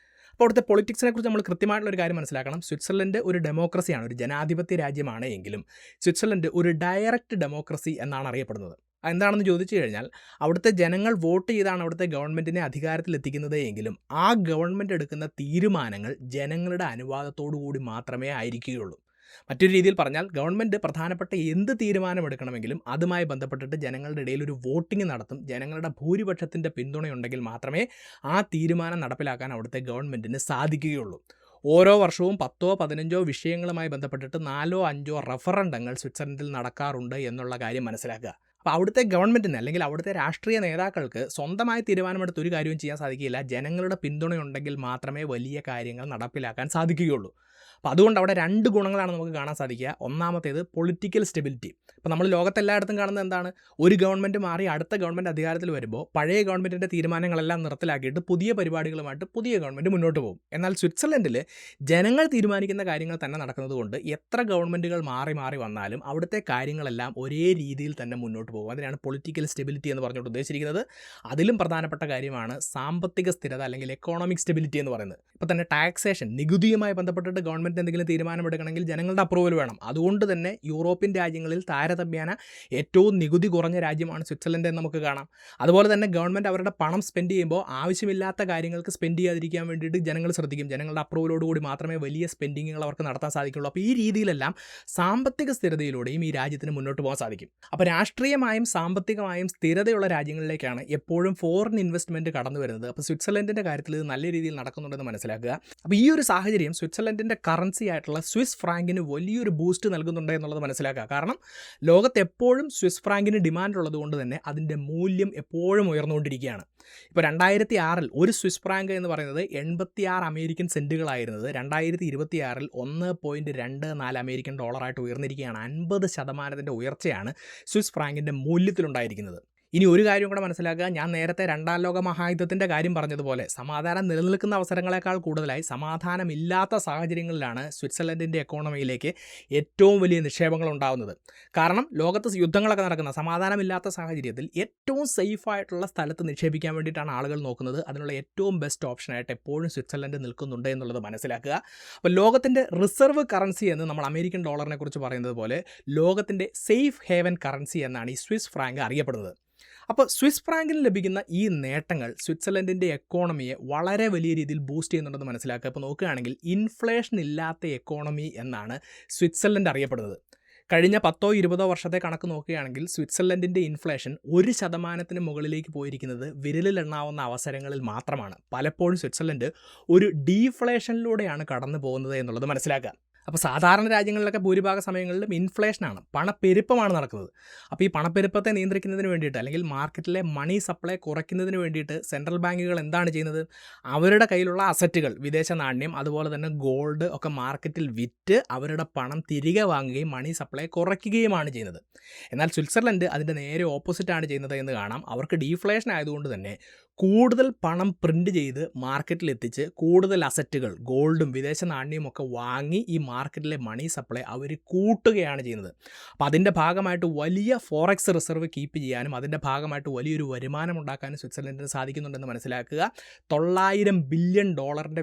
അപ്പോൾ അവിടുത്തെ പൊളിറ്റിക്സിനെ കുറിച്ച് നമ്മൾ കൃത്യമായിട്ടുള്ളൊരു കാര്യം മനസ്സിലാക്കണം. സ്വിറ്റ്സർലൻഡ് ഒരു ഡെമോക്രസിയാണ്, ഒരു ജനാധിപത്യ രാജ്യമാണ് എങ്കിലും സ്വിറ്റ്സർലൻഡ് ഒരു ഡയറക്റ്റ് ഡെമോക്രസി എന്നാണ് അറിയപ്പെടുന്നത്. എന്താണെന്ന് ചോദിച്ചു കഴിഞ്ഞാൽ അവിടുത്തെ ജനങ്ങൾ വോട്ട് ചെയ്താണ് അവിടുത്തെ ഗവൺമെൻറ്റിനെ അധികാരത്തിലെത്തിക്കുന്നത് എങ്കിലും ആ ഗവൺമെൻറ് എടുക്കുന്ന തീരുമാനങ്ങൾ ജനങ്ങളുടെ അനുവാദത്തോടു കൂടി മാത്രമേ ആയിരിക്കുകയുള്ളൂ. മറ്റൊരു രീതിയിൽ പറഞ്ഞാൽ ഗവൺമെൻറ് പ്രധാനപ്പെട്ട എന്ത് തീരുമാനമെടുക്കണമെങ്കിലും അതുമായി ബന്ധപ്പെട്ടിട്ട് ജനങ്ങളുടെ ഇടയിൽ ഒരു വോട്ടിംഗ് നടത്തും. ജനങ്ങളുടെ ഭൂരിപക്ഷത്തിൻ്റെ പിന്തുണയുണ്ടെങ്കിൽ മാത്രമേ ആ തീരുമാനം നടപ്പിലാക്കാൻ അവിടുത്തെ ഗവൺമെൻറ്റിന് സാധിക്കുകയുള്ളൂ. ഓരോ വർഷവും 10-15 വിഷയങ്ങളുമായി ബന്ധപ്പെട്ടിട്ട് 4-5 റഫറണ്ടങ്ങൾ സ്വിറ്റ്സർലൻഡിൽ നടക്കാറുണ്ട് എന്നുള്ള കാര്യം മനസ്സിലാക്കുക. അപ്പോൾ അവിടുത്തെ ഗവൺമെൻറ്റിന് അല്ലെങ്കിൽ അവിടുത്തെ രാഷ്ട്രീയ നേതാക്കൾക്ക് സ്വന്തമായി തീരുമാനമെടുത്ത് ഒരു കാര്യവും ചെയ്യാൻ സാധിക്കില്ല. ജനങ്ങളുടെ പിന്തുണയുണ്ടെങ്കിൽ മാത്രമേ വലിയ കാര്യങ്ങൾ നടപ്പിലാക്കാൻ സാധിക്കുകയുള്ളൂ. അപ്പോൾ അതുകൊണ്ട് അവിടെ 2 ഗുണങ്ങളാണ് നമുക്ക് കാണാൻ സാധിക്കുക. ഒന്നാമത്തേത് പൊളിറ്റിക്കൽ സ്റ്റെബിലിറ്റി. ഇപ്പോൾ നമ്മൾ ലോകത്തെല്ലായിടത്തും കാണുന്നത് എന്താണ്? ഒരു ഗവൺമെൻറ് മാറി അടുത്ത ഗവൺമെൻറ് അധികാരത്തിൽ വരുമ്പോൾ പഴയ ഗവൺമെൻറ്റിൻ്റെ തീരുമാനങ്ങളെല്ലാം നിർത്തലാക്കിയിട്ട് പുതിയ പരിപാടികളുമായിട്ട് പുതിയ ഗവൺമെൻറ് മുന്നോട്ട് പോകും. എന്നാൽ സ്വിറ്റ്സർലൻഡിൽ ജനങ്ങൾ തീരുമാനിക്കുന്ന കാര്യങ്ങൾ തന്നെ നടക്കുന്നത് കൊണ്ട് എത്ര ഗവൺമെൻറ്റുകൾ മാറി മാറി വന്നാലും അവിടുത്തെ കാര്യങ്ങളെല്ലാം ഒരേ രീതിയിൽ തന്നെ മുന്നോട്ട് പോകും. അതിനാണ് പൊളിറ്റിക്കൽ സ്റ്റെബിലിറ്റി എന്ന് പറഞ്ഞുകൊണ്ട് ഉദ്ദേശിച്ചിരിക്കുന്നത്. അതിലും പ്രധാനപ്പെട്ട കാര്യമാണ് സാമ്പത്തിക സ്ഥിരത അല്ലെങ്കിൽ എക്കോണമിക് സ്റ്റെബിലിറ്റി എന്ന് പറയുന്നത്. ഇപ്പോൾ തന്നെ ടാക്സേഷൻ, നികുതിയുമായി ബന്ധപ്പെട്ടിട്ട് ഗവൺമെൻറ് എന്തെങ്കിലും തീരുമാനമെടുക്കണമെങ്കിൽ ജനങ്ങളുടെ അപ്രൂവൽ വേണം. അതുകൊണ്ട് തന്നെ യൂറോപ്യൻ രാജ്യങ്ങളിൽ താരതമ്യേന ഏറ്റവും നികുതി കുറഞ്ഞ രാജ്യമാണ് സ്വിറ്റ്സർലൻഡ് എന്ന് നമുക്ക് കാണാം. അതുപോലെ തന്നെ ഗവൺമെൻറ് അവരുടെ പണം സ്പെൻഡ് ചെയ്യുമ്പോൾ ആവശ്യമില്ലാത്ത കാര്യങ്ങൾക്ക് സ്പെൻഡ് ചെയ്യാതിരിക്കാൻ വേണ്ടിയിട്ട് ജനങ്ങൾ ശ്രദ്ധിക്കും. ജനങ്ങളുടെ അപ്രൂവലോടുകൂടി മാത്രമേ വലിയ സ്പെൻഡിങ്ങുകൾ അവർക്ക് നടത്താൻ സാധിക്കുള്ളൂ. അപ്പോൾ ഈ രീതിയിലെല്ലാം സാമ്പത്തിക സ്ഥിരതയിലൂടെയും ഈ രാജ്യത്തിന് മുന്നോട്ട് പോകാൻ സാധിക്കും. അപ്പോൾ രാഷ്ട്രീയമായും സാമ്പത്തികമായും സ്ഥിരതയുള്ള രാജ്യങ്ങളിലേക്കാണ് എപ്പോഴും ഫോറിൻ ഇൻവെസ്റ്റ്മെൻറ്റ് കടന്നു വരുന്നത്. അപ്പോൾ സ്വിറ്റ്സർലൻഡിൻ്റെ കാര്യത്തിൽ ഇത് നല്ല രീതിയിൽ നടക്കുന്നുണ്ടെന്ന് മനസ്സിലാക്കുക. അപ്പോൾ ഈ ഒരു സാഹചര്യം സ്വിറ്റ്സർലൻഡിൻ്റെ കറൻസി ആയിട്ടുള്ള സ്വിസ് ഫ്രാങ്കിന് വലിയൊരു ബൂസ്റ്റ് നൽകുന്നുണ്ട് എന്നുള്ളത് മനസ്സിലാക്കുക. കാരണം ലോകത്ത് എപ്പോഴും സ്വിസ് ഫ്രാങ്കിന് ഡിമാൻഡ് ഉള്ളത് കൊണ്ട് തന്നെ അതിൻ്റെ മൂല്യം എപ്പോഴും ഉയർന്നുകൊണ്ടിരിക്കുകയാണ്. ഇപ്പോൾ 2006 ഒരു സ്വിസ് ഫ്രാങ്ക് എന്ന് പറയുന്നത് 86 അമേരിക്കൻ സെൻറ്റുകളായിരുന്നത് 2026 $1.24 അമേരിക്കൻ ഡോളറായിട്ട് ഉയർന്നിരിക്കുകയാണ്. 50% ഉയർച്ചയാണ് സ്വിസ് ഫ്രാങ്കിൻ്റെ മൂല്യത്തിലുണ്ടായിരിക്കുന്നത്. ഇനി ഒരു കാര്യം കൂടെ മനസ്സിലാക്കുക, ഞാൻ നേരത്തെ 2ാം ലോക മഹായുദ്ധത്തിൻ്റെ കാര്യം പറഞ്ഞതുപോലെ സമാധാനം നിലനിൽക്കുന്ന അവസരങ്ങളെക്കാൾ കൂടുതലായി സമാധാനമില്ലാത്ത സാഹചര്യങ്ങളിലാണ് സ്വിറ്റ്സർലൻഡിൻ്റെ എക്കോണമിയിലേക്ക് ഏറ്റവും വലിയ നിക്ഷേപങ്ങൾ ഉണ്ടാകുന്നത്. കാരണം ലോകത്ത് യുദ്ധങ്ങളൊക്കെ നടക്കുന്ന സമാധാനമില്ലാത്ത സാഹചര്യത്തിൽ ഏറ്റവും സേഫായിട്ടുള്ള സ്ഥലത്ത് നിക്ഷേപിക്കാൻ വേണ്ടിയിട്ടാണ് ആളുകൾ നോക്കുന്നത്. അതിനുള്ള ഏറ്റവും ബെസ്റ്റ് ഓപ്ഷനായിട്ട് എപ്പോഴും സ്വിറ്റ്സർലൻഡ് നിൽക്കുന്നുണ്ട് എന്നുള്ളത് മനസ്സിലാക്കുക. അപ്പോൾ ലോകത്തിൻ്റെ റിസർവ് കറൻസി എന്ന് നമ്മൾ അമേരിക്കൻ ഡോളറിനെ കുറിച്ച് പറയുന്നത് പോലെ ലോകത്തിൻ്റെ സേഫ് ഹേവൻ കറൻസി എന്നാണ് ഈ സ്വിസ് ഫ്രാങ്ക് അറിയപ്പെടുന്നത്. അപ്പോൾ സ്വിസ് ഫ്രാങ്കിന് ലഭിക്കുന്ന ഈ നേട്ടങ്ങൾ സ്വിറ്റ്സർലൻഡിൻ്റെ എക്കോണമിയെ വളരെ വലിയ രീതിയിൽ ബൂസ്റ്റ് ചെയ്യുന്നുണ്ടെന്ന് മനസ്സിലാക്കുക. ഇപ്പോൾ നോക്കുകയാണെങ്കിൽ ഇൻഫ്ലേഷൻ ഇല്ലാത്ത എക്കോണമി എന്നാണ് സ്വിറ്റ്സർലൻഡ് അറിയപ്പെടുന്നത്. കഴിഞ്ഞ 10-20 വർഷത്തെ കണക്ക് നോക്കുകയാണെങ്കിൽ സ്വിറ്റ്സർലൻഡിൻ്റെ ഇൻഫ്ലേഷൻ 1% മുകളിലേക്ക് പോയിരിക്കുന്നത് വിരലിലെണ്ണാവുന്ന അവസരങ്ങളിൽ മാത്രമാണ്. പലപ്പോഴും സ്വിറ്റ്സർലൻഡ് ഒരു ഡീഫ്ലേഷനിലൂടെയാണ് കടന്നു പോകുന്നത് എന്നുള്ളത് മനസ്സിലാക്കുക. അപ്പോൾ സാധാരണ രാജ്യങ്ങളിലൊക്കെ ഭൂരിഭാഗം സമയങ്ങളിലും ഇൻഫ്ലേഷനാണ്, പണപ്പെരുപ്പമാണ് നടക്കുന്നത്. അപ്പോൾ ഈ പണപ്പെരുപ്പത്തെ നിയന്ത്രിക്കുന്നതിന് വേണ്ടിയിട്ട് അല്ലെങ്കിൽ മാർക്കറ്റിലെ മണി സപ്ലൈ കുറയ്ക്കുന്നതിന് വേണ്ടിയിട്ട് സെൻട്രൽ ബാങ്കുകൾ എന്താണ് ചെയ്യുന്നത്? അവരുടെ കയ്യിലുള്ള അസറ്റുകൾ, വിദേശ നാണ്യം, അതുപോലെ തന്നെ ഗോൾഡ് ഒക്കെ മാർക്കറ്റിൽ വിറ്റ് അവരുടെ പണം തിരികെ വാങ്ങുകയും മണി സപ്ലൈ കുറയ്ക്കുകയുമാണ് ചെയ്യുന്നത്. എന്നാൽ സ്വിറ്റ്സർലൻഡ് അതിൻ്റെ നേരെ ഓപ്പോസിറ്റാണ് ചെയ്യുന്നത് എന്ന് കാണാം. അവർക്ക് ഡീഫ്ലേഷൻ ആയതുകൊണ്ട് തന്നെ കൂടുതൽ പണം പ്രിൻ്റ് ചെയ്ത് മാർക്കറ്റിലെത്തിച്ച് കൂടുതൽ അസറ്റുകൾ, ഗോൾഡും വിദേശ നാണ്യവും ഒക്കെ വാങ്ങി ഈ മാർക്കറ്റിലെ മണി സപ്ലൈ അവർ കൂട്ടുകയാണ് ചെയ്യുന്നത്. അപ്പോൾ അതിൻ്റെ ഭാഗമായിട്ട് വലിയ ഫോറക്സ് റിസർവ് കീപ്പ് ചെയ്യാനും അതിൻ്റെ ഭാഗമായിട്ട് വലിയൊരു വരുമാനം ഉണ്ടാക്കാനും സ്വിറ്റ്സർലൻഡിന് സാധിക്കുന്നുണ്ടെന്ന് മനസ്സിലാക്കുക. $900 ബില്യൺ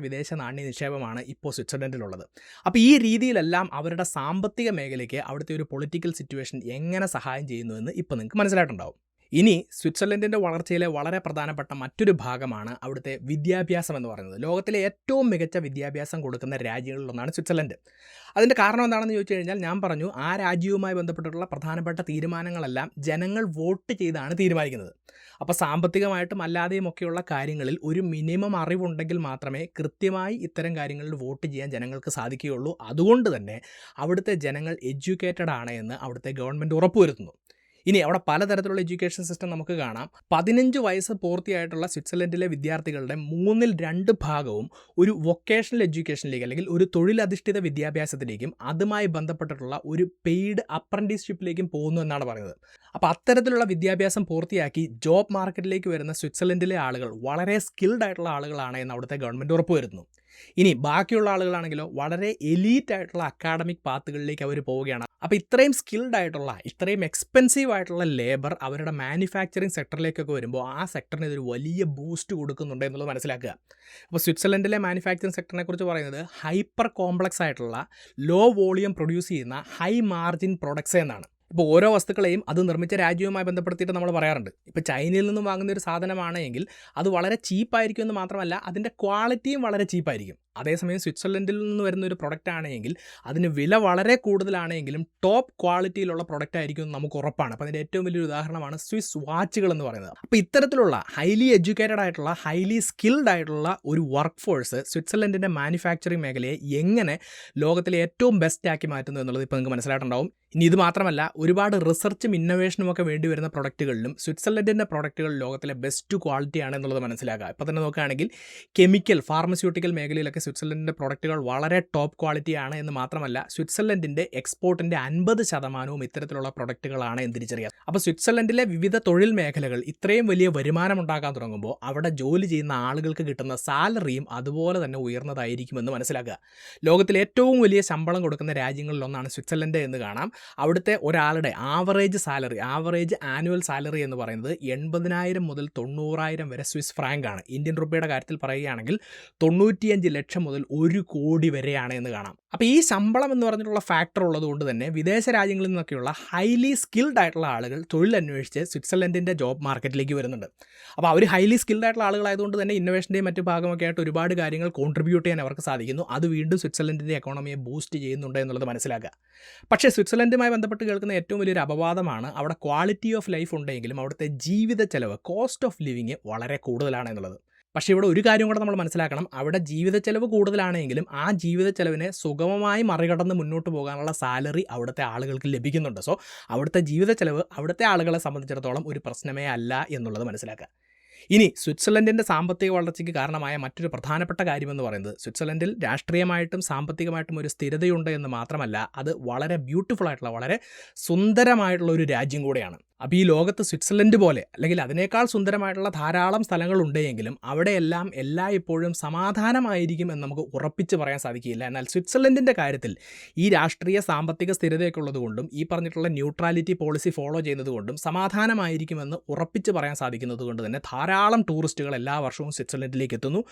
വിദേശ നാണ്യ നിക്ഷേപമാണ് ഇപ്പോൾ സ്വിറ്റ്സർലൻഡിലുള്ളത്. അപ്പോൾ ഈ രീതിയിലെല്ലാം അവരുടെ സാമ്പത്തിക മേഖലയ്ക്ക് അവിടുത്തെ ഒരു പൊളിറ്റിക്കൽ സിറ്റുവേഷൻ എങ്ങനെ സഹായം ചെയ്യുന്നുവെന്ന് ഇപ്പോൾ നിങ്ങൾക്ക് മനസ്സിലായിട്ടുണ്ടാവും. ഇനി സ്വിറ്റ്സർലൻഡിൻ്റെ വളർച്ചയിലെ വളരെ പ്രധാനപ്പെട്ട മറ്റൊരു ഭാഗമാണ് അവിടുത്തെ വിദ്യാഭ്യാസം എന്ന് പറയുന്നത്. ലോകത്തിലെ ഏറ്റവും മികച്ച വിദ്യാഭ്യാസം കൊടുക്കുന്ന രാജ്യങ്ങളിലൊന്നാണ് സ്വിറ്റ്സർലൻഡ്. അതിൻ്റെ കാരണം എന്താണെന്ന് ചോദിച്ചു കഴിഞ്ഞാൽ ഞാൻ പറഞ്ഞു, ആ രാജ്യവുമായി ബന്ധപ്പെട്ടിട്ടുള്ള പ്രധാനപ്പെട്ട തീരുമാനങ്ങളെല്ലാം ജനങ്ങൾ വോട്ട് ചെയ്താണ് തീരുമാനിക്കുന്നത്. അപ്പോൾ സാമ്പത്തികമായിട്ടും അല്ലാതെയും ഒക്കെയുള്ള കാര്യങ്ങളിൽ ഒരു മിനിമം അറിവുണ്ടെങ്കിൽ മാത്രമേ കൃത്യമായി ഇത്തരം കാര്യങ്ങളിൽ വോട്ട് ചെയ്യാൻ ജനങ്ങൾക്ക് സാധിക്കുകയുള്ളൂ. അതുകൊണ്ട് തന്നെ അവിടുത്തെ ജനങ്ങൾ എഡ്യൂക്കേറ്റഡ് ആണ് എന്ന് അവിടുത്തെ ഗവൺമെൻറ് ഉറപ്പുവരുത്തുന്നു. ഇനി അവിടെ പലതരത്തിലുള്ള എഡ്യൂക്കേഷൻ സിസ്റ്റം നമുക്ക് കാണാം. 15 വയസ്സ് പൂർത്തിയായിട്ടുള്ള സ്വിറ്റ്സർലൻഡിലെ വിദ്യാർത്ഥികളുടെ 2/3 ഭാഗവും ഒരു വൊക്കേഷണൽ എഡ്യൂക്കേഷനിലേക്ക് അല്ലെങ്കിൽ ഒരു തൊഴിലധിഷ്ഠിത വിദ്യാഭ്യാസത്തിലേക്കും അതുമായി ബന്ധപ്പെട്ടിട്ടുള്ള ഒരു പെയ്ഡ് അപ്രൻറ്റീസ്ഷിപ്പിലേക്കും പോകുന്നു എന്നാണ് പറയുന്നത്. അപ്പോൾ അത്തരത്തിലുള്ള വിദ്യാഭ്യാസം പൂർത്തിയാക്കി ജോബ് മാർക്കറ്റിലേക്ക് വരുന്ന സ്വിറ്റ്സർലൻഡിലെ ആളുകൾ വളരെ സ്കിൽഡ് ആയിട്ടുള്ള ആളുകളാണ് എന്ന് അവിടുത്തെ ഗവൺമെൻറ് ഉറപ്പുവരുത്തുന്നു. ഇനി ബാക്കിയുള്ള ആളുകളാണെങ്കിലോ വളരെ എലീറ്റ് ആയിട്ടുള്ള അക്കാഡമിക് പാത്തുകളിലേക്ക് അവർ പോവുകയാണ്. അപ്പോൾ ഇത്രയും സ്കിൽഡ് ആയിട്ടുള്ള, ഇത്രയും എക്സ്പെൻസീവ് ആയിട്ടുള്ള ലേബർ അവരുടെ മാനുഫാക്ചറിങ് സെക്ടറിലേക്കൊക്കെ വരുമ്പോൾ ആ സെക്ടറിന് ഇതൊരു വലിയ ബൂസ്റ്റ് കൊടുക്കുന്നുണ്ട് എന്നുള്ളത് മനസ്സിലാക്കുക. അപ്പോൾ സ്വിറ്റ്സർലൻഡിലെ മാനുഫാക്ചറിങ് സെക്ടറിനെ കുറിച്ച് പറയുന്നത് ഹൈപ്പർ കോംപ്ലക്സ് ആയിട്ടുള്ള ലോ വോളിയം പ്രൊഡ്യൂസ് ചെയ്യുന്ന ഹൈ മാർജിൻ പ്രൊഡക്ട്സ് എന്നാണ്. ഇപ്പോൾ ഓരോ വസ്തുക്കളെയും അത് നിർമ്മിച്ച രാജ്യവുമായി ബന്ധപ്പെടുത്തിയിട്ട് നമ്മൾ പറയാറുണ്ട്. ഇപ്പോൾ ചൈനയിൽ നിന്നും വാങ്ങുന്ന ഒരു സാധനമാണ് എങ്കിൽ അത് വളരെ ചീപ്പായിരിക്കും എന്ന് മാത്രമല്ല അതിൻ്റെ ക്വാളിറ്റിയും വളരെ ചീപ്പായിരിക്കും. അതേസമയം സ്വിറ്റ്സർലൻഡിൽ നിന്ന് വരുന്ന ഒരു പ്രൊഡക്റ്റ് ആണെങ്കിൽ അതിന് വില വളരെ കൂടുതലാണെങ്കിലും ടോപ്പ് ക്വാളിറ്റിയിലുള്ള പ്രൊഡക്റ്റ് ആയിരിക്കും എന്ന് നമുക്ക് ഉറപ്പാണ്. അപ്പോൾ അതിൻ്റെ ഏറ്റവും വലിയൊരു ഉദാഹരണമാണ് സ്വിസ് വാച്ചുകൾ എന്ന് പറയുന്നത്. അപ്പോൾ ഇത്തരത്തിലുള്ള ഹൈലി എഡ്യൂക്കേറ്റഡ് ആയിട്ടുള്ള ഹൈലി സ്കിൽഡ് ആയിട്ടുള്ള ഒരു വർക്ക് ഫോഴ്സ് സ്വിറ്റ്സർലൻഡിൻ്റെ മാനുഫാക്ചറിങ് മേഖലയെ എങ്ങനെ ലോകത്തിലെ ഏറ്റവും ബെസ്റ്റ് ആക്കി മാറ്റുന്നു എന്നുള്ളത് ഇപ്പോൾ നിങ്ങൾക്ക് മനസ്സിലായിട്ടുണ്ടാവും. ഇനി ഇത് മാത്രമല്ല, ഒരുപാട് റിസർച്ചും ഇന്നോവേഷനും ഒക്കെ വേണ്ടി വരുന്ന പ്രൊഡക്റ്റുകളിലും സ്വിറ്റ്സർലൻഡിൻ്റെ പ്രൊഡക്റ്റുകൾ ലോകത്തിലെ ബെസ്റ്റ് ക്വാളിറ്റിയാണ് എന്നുള്ളത് മനസ്സിലാക്കുക. ഇപ്പോൾ തന്നെ നോക്കുകയാണെങ്കിൽ കെമിക്കൽ ഫാർമസ്യൂട്ടിക്കൽ മേഖലയിലൊക്കെ സ്വിറ്റ്സർലൻഡിൻ്റെ പ്രൊഡക്റ്റുകൾ വളരെ ടോപ്പ് ക്വാളിറ്റിയാണ് എന്ന് മാത്രമല്ല, സ്വിറ്റ്സർലൻഡിൻ്റെ എക്സ്പോർട്ടിൻ്റെ 50% ഇത്തരത്തിലുള്ള പ്രൊഡക്റ്റുകളാണ് എന്ന് തിരിച്ചറിയാം. അപ്പോൾ സ്വിറ്റ്സർലൻഡിലെ വിവിധ തൊഴിൽ മേഖലകൾ ഇത്രയും വലിയ വരുമാനം ഉണ്ടാക്കാൻ തുടങ്ങുമ്പോൾ അവിടെ ജോലി ചെയ്യുന്ന ആളുകൾക്ക് കിട്ടുന്ന സാലറിയും അതുപോലെ തന്നെ ഉയർന്നതായിരിക്കുമെന്ന് മനസ്സിലാക്കുക. ലോകത്തിലെ ഏറ്റവും വലിയ ശമ്പളം കൊടുക്കുന്ന രാജ്യങ്ങളിലൊന്നാണ് സ്വിറ്റ്സർലൻഡ് എന്ന് കാണാം. അവിടുത്തെ ഒരാളുടെ ആവറേജ് ആനുവൽ സാലറി എന്ന് പറയുന്നത് 80,000 മുതൽ 90,000 വരെ സ്വിസ് ഫ്രാങ്ക് ആണ്. ഇന്ത്യൻ റുപ്പിയുടെ കാര്യത്തിൽ പറയുകയാണെങ്കിൽ 95 ലക്ഷം മുതൽ 1 കോടി വരെയാണ് എന്ന് കാണാം. അപ്പോൾ ഈ ശമ്പളം എന്ന് പറഞ്ഞിട്ടുള്ള ഫാക്ടർ ഉള്ളതുകൊണ്ട് തന്നെ വിദേശ രാജ്യങ്ങളിൽ നിന്നൊക്കെയുള്ള ഹൈലി സ്കിൽഡ് ആയിട്ടുള്ള ആളുകൾ തൊഴിലന്വേഷിച്ച് സ്വിറ്റ്സർലൻഡിൻ്റെ ജോബ് മാർക്കറ്റിലേക്ക് വരുന്നുണ്ട്. അപ്പോൾ അവർ ഹൈലി സ്കിൽഡ് ആയിട്ടുള്ള ആളുകളായതുകൊണ്ട് തന്നെ ഇന്നോവേഷൻ്റെയും മറ്റു ഭാഗമൊക്കെ ആയിട്ട് ഒരുപാട് കാര്യങ്ങൾ കോൺട്രിബ്യൂട്ട് ചെയ്യാൻ അവർക്ക് സാധിക്കുന്നു. അത് വീണ്ടും സ്വിറ്റ്സർലൻഡിൻ്റെ എക്കോണമിയെ ബൂസ്റ്റ് ചെയ്യുന്നുണ്ട് എന്നുള്ളത് മനസ്സിലാക്കുക. പക്ഷേ സ്വിറ്റ്സർലൻഡുമായി ബന്ധപ്പെട്ട് കേൾക്കുന്ന ഏറ്റവും വലിയൊരു അപവാദമാണ് അവിടെ ക്വാളിറ്റി ഓഫ് ലൈഫ് ഉണ്ടെങ്കിലും അവിടുത്തെ ജീവിത ചെലവ്, കോസ്റ്റ് ഓഫ് ലിവിങ് വളരെ കൂടുതലാണ് എന്നുള്ളത്. പക്ഷേ ഇവിടെ ഒരു കാര്യം കൂടെ നമ്മൾ മനസ്സിലാക്കണം. അവിടെ ജീവിത ചെലവ് കൂടുതലാണെങ്കിലും ആ ജീവിത ചെലവിനെ സുഗമമായി മറികടന്ന് മുന്നോട്ട് പോകാനുള്ള സാലറി അവിടുത്തെ ആളുകൾക്ക് ലഭിക്കുന്നുണ്ട്. സോ അവിടുത്തെ ജീവിത ചെലവ് അവിടുത്തെ ആളുകളെ സംബന്ധിച്ചിടത്തോളം ഒരു പ്രശ്നമേ അല്ല എന്നുള്ളത് മനസ്സിലാക്കുക. ഇനി സ്വിറ്റ്സർലൻഡിൻ്റെ സാമ്പത്തിക വളർച്ചയ്ക്ക് കാരണമായ മറ്റൊരു പ്രധാനപ്പെട്ട കാര്യമെന്ന് പറയുന്നത് സ്വിറ്റ്സർലൻഡിൽ രാഷ്ട്രീയമായിട്ടും സാമ്പത്തികമായിട്ടും ഒരു സ്ഥിരതയുണ്ട് എന്ന് മാത്രമല്ല, അത് വളരെ ബ്യൂട്ടിഫുൾ ആയിട്ടുള്ള വളരെ സുന്ദരമായിട്ടുള്ള ഒരു രാജ്യം കൂടെയാണ്. അപ്പോൾ ഈ ലോകത്ത് സ്വിറ്റ്സർലൻഡ് പോലെ അല്ലെങ്കിൽ അതിനേക്കാൾ സുന്ദരമായിട്ടുള്ള ധാരാളം സ്ഥലങ്ങളുണ്ടെങ്കിലും അവിടെയെല്ലാം എല്ലായ്പ്പോഴും സമാധാനമായിരിക്കും എന്ന് നമുക്ക് ഉറപ്പിച്ച് പറയാൻ സാധിക്കില്ല. എന്നാൽ സ്വിറ്റ്സർലൻഡിൻ്റെ കാര്യത്തിൽ ഈ രാഷ്ട്രീയ സാമ്പത്തിക സ്ഥിരതയൊക്കെ ഉള്ളതുകൊണ്ടും ഈ പറഞ്ഞിട്ടുള്ള ന്യൂട്രാലിറ്റി പോളിസി ഫോളോ ചെയ്യുന്നതുകൊണ്ടും സമാധാനമായിരിക്കുമെന്ന് ഉറപ്പിച്ച് പറയാൻ സാധിക്കുന്നത് കൊണ്ട് തന്നെ ധാരാളം ടൂറിസ്റ്റുകൾ എല്ലാ വർഷവും സ്വിറ്റ്സർലൻഡിലേക്ക് എത്തുന്നു.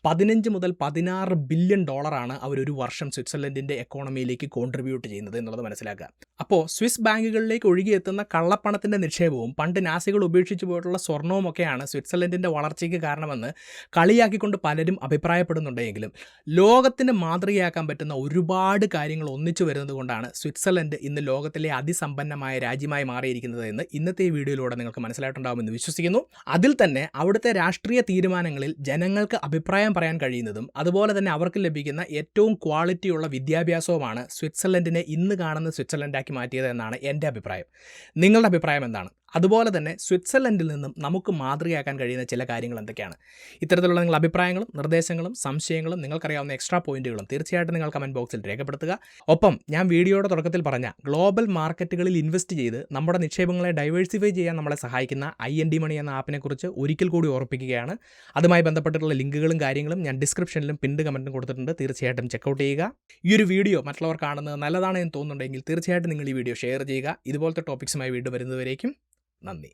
15 മുതൽ 16 ബില്യൺ ഡോളറാണ് അവരൊരു വർഷം സ്വിറ്റ്സർലൻഡിൻ്റെ എക്കോണമിയിലേക്ക് കോൺട്രിബ്യൂട്ട് ചെയ്യുന്നത് എന്നുള്ളത് മനസ്സിലാക്കുക. അപ്പോൾ സ്വിസ് ബാങ്കുകളിലേക്ക് ഒഴുകിയെത്തുന്ന കള്ളപ്പണത്തിൻ്റെ നിക്ഷേപവും പണ്ട് നാസികൾ ഉപേക്ഷിച്ചു പോയിട്ടുള്ള സ്വർണവും ഒക്കെയാണ് സ്വിറ്റ്സർലൻഡിൻ്റെ വളർച്ചയ്ക്ക് കാരണമെന്ന് കളിയാക്കിക്കൊണ്ട് പലരും അഭിപ്രായപ്പെടുന്നുണ്ടെങ്കിലും ലോകത്തിന് മാതൃകയാക്കാൻ പറ്റുന്ന ഒരുപാട് കാര്യങ്ങൾ ഒന്നിച്ചു വരുന്നത് കൊണ്ടാണ് സ്വിറ്റ്സർലൻഡ് ഇന്ന് ലോകത്തിലെ അതിസമ്പന്നമായ രാജ്യമായി മാറിയിരിക്കുന്നത് എന്ന് ഇന്നത്തെ ഈ വീഡിയോയിലൂടെ നിങ്ങൾക്ക് മനസ്സിലായിട്ടുണ്ടാകുമെന്ന് വിശ്വസിക്കുന്നു. അതിൽ തന്നെ അവിടുത്തെ രാഷ്ട്രീയ തീരുമാനങ്ങളിൽ ജനങ്ങൾക്ക് അഭിപ്രായം പറയാൻ കഴിയുന്നതും അതുപോലെ തന്നെ അവർക്ക് ലഭിക്കുന്ന ഏറ്റവും ക്വാളിറ്റിയുള്ള വിദ്യാഭ്യാസവുമാണ് സ്വിറ്റ്സർലൻഡിനെ ഇന്ന് കാണുന്ന സ്വിറ്റ്സർലൻഡാക്കി മാറ്റിയത് എന്നാണ് എൻ്റെ അഭിപ്രായം. നിങ്ങളുടെ അഭിപ്രായം എന്താണ്? അതുപോലെ തന്നെ സ്വിറ്റ്സർലൻഡിൽ നിന്നും നമുക്ക് മാതൃകയാക്കാൻ കഴിയുന്ന ചില കാര്യങ്ങൾ എന്തൊക്കെയാണ്? ഇത്തരത്തിലുള്ള നിങ്ങളുടെ അഭിപ്രായങ്ങളും നിർദ്ദേശങ്ങളും സംശയങ്ങളും നിങ്ങൾക്കറിയാവുന്ന എക്സ്ട്രാ പോയിന്റുകളും തീർച്ചയായിട്ടും നിങ്ങൾ കമൻറ്റ് ബോക്സിൽ രേഖപ്പെടുത്തുക. ഒപ്പം ഞാൻ വീഡിയോയുടെ തുടക്കത്തിൽ പറഞ്ഞ ഗ്ലോബൽ മാർക്കറ്റുകളിൽ ഇൻവെസ്റ്റ് ചെയ്ത് നമ്മുടെ നിക്ഷേപങ്ങളെ ഡൈവേഴ്സിഫൈ ചെയ്യാൻ നമ്മളെ സഹായിക്കുന്ന IND മണി എന്ന ആപ്പിനെക്കുറിച്ച് ഒരിക്കൽ കൂടി ഓർപ്പിക്കുകയാണ്. അതുമായി ബന്ധപ്പെട്ടിട്ടുള്ള ലിങ്കുകളും കാര്യങ്ങളും ഞാൻ ഡിസ്ക്രിപ്ഷനിലും പിൻഡ് കമൻറ്റും കൊടുത്തിട്ടുണ്ട്. തീർച്ചയായിട്ടും ചെക്കൗട്ട് ചെയ്യുക. ഈ ഒരു വീഡിയോ മറ്റുള്ളവർ കാണുന്നത് നല്ലതാണെന്ന് തോന്നുന്നുണ്ടെങ്കിൽ തീർച്ചയായിട്ടും നിങ്ങൾ ഈ വീഡിയോ ഷെയർ ചെയ്യുക. ഇതുപോലത്തെ ടോപ്പിക്സുമായി വീണ്ടും വരുന്നതുവരേക്കും നന്ദി.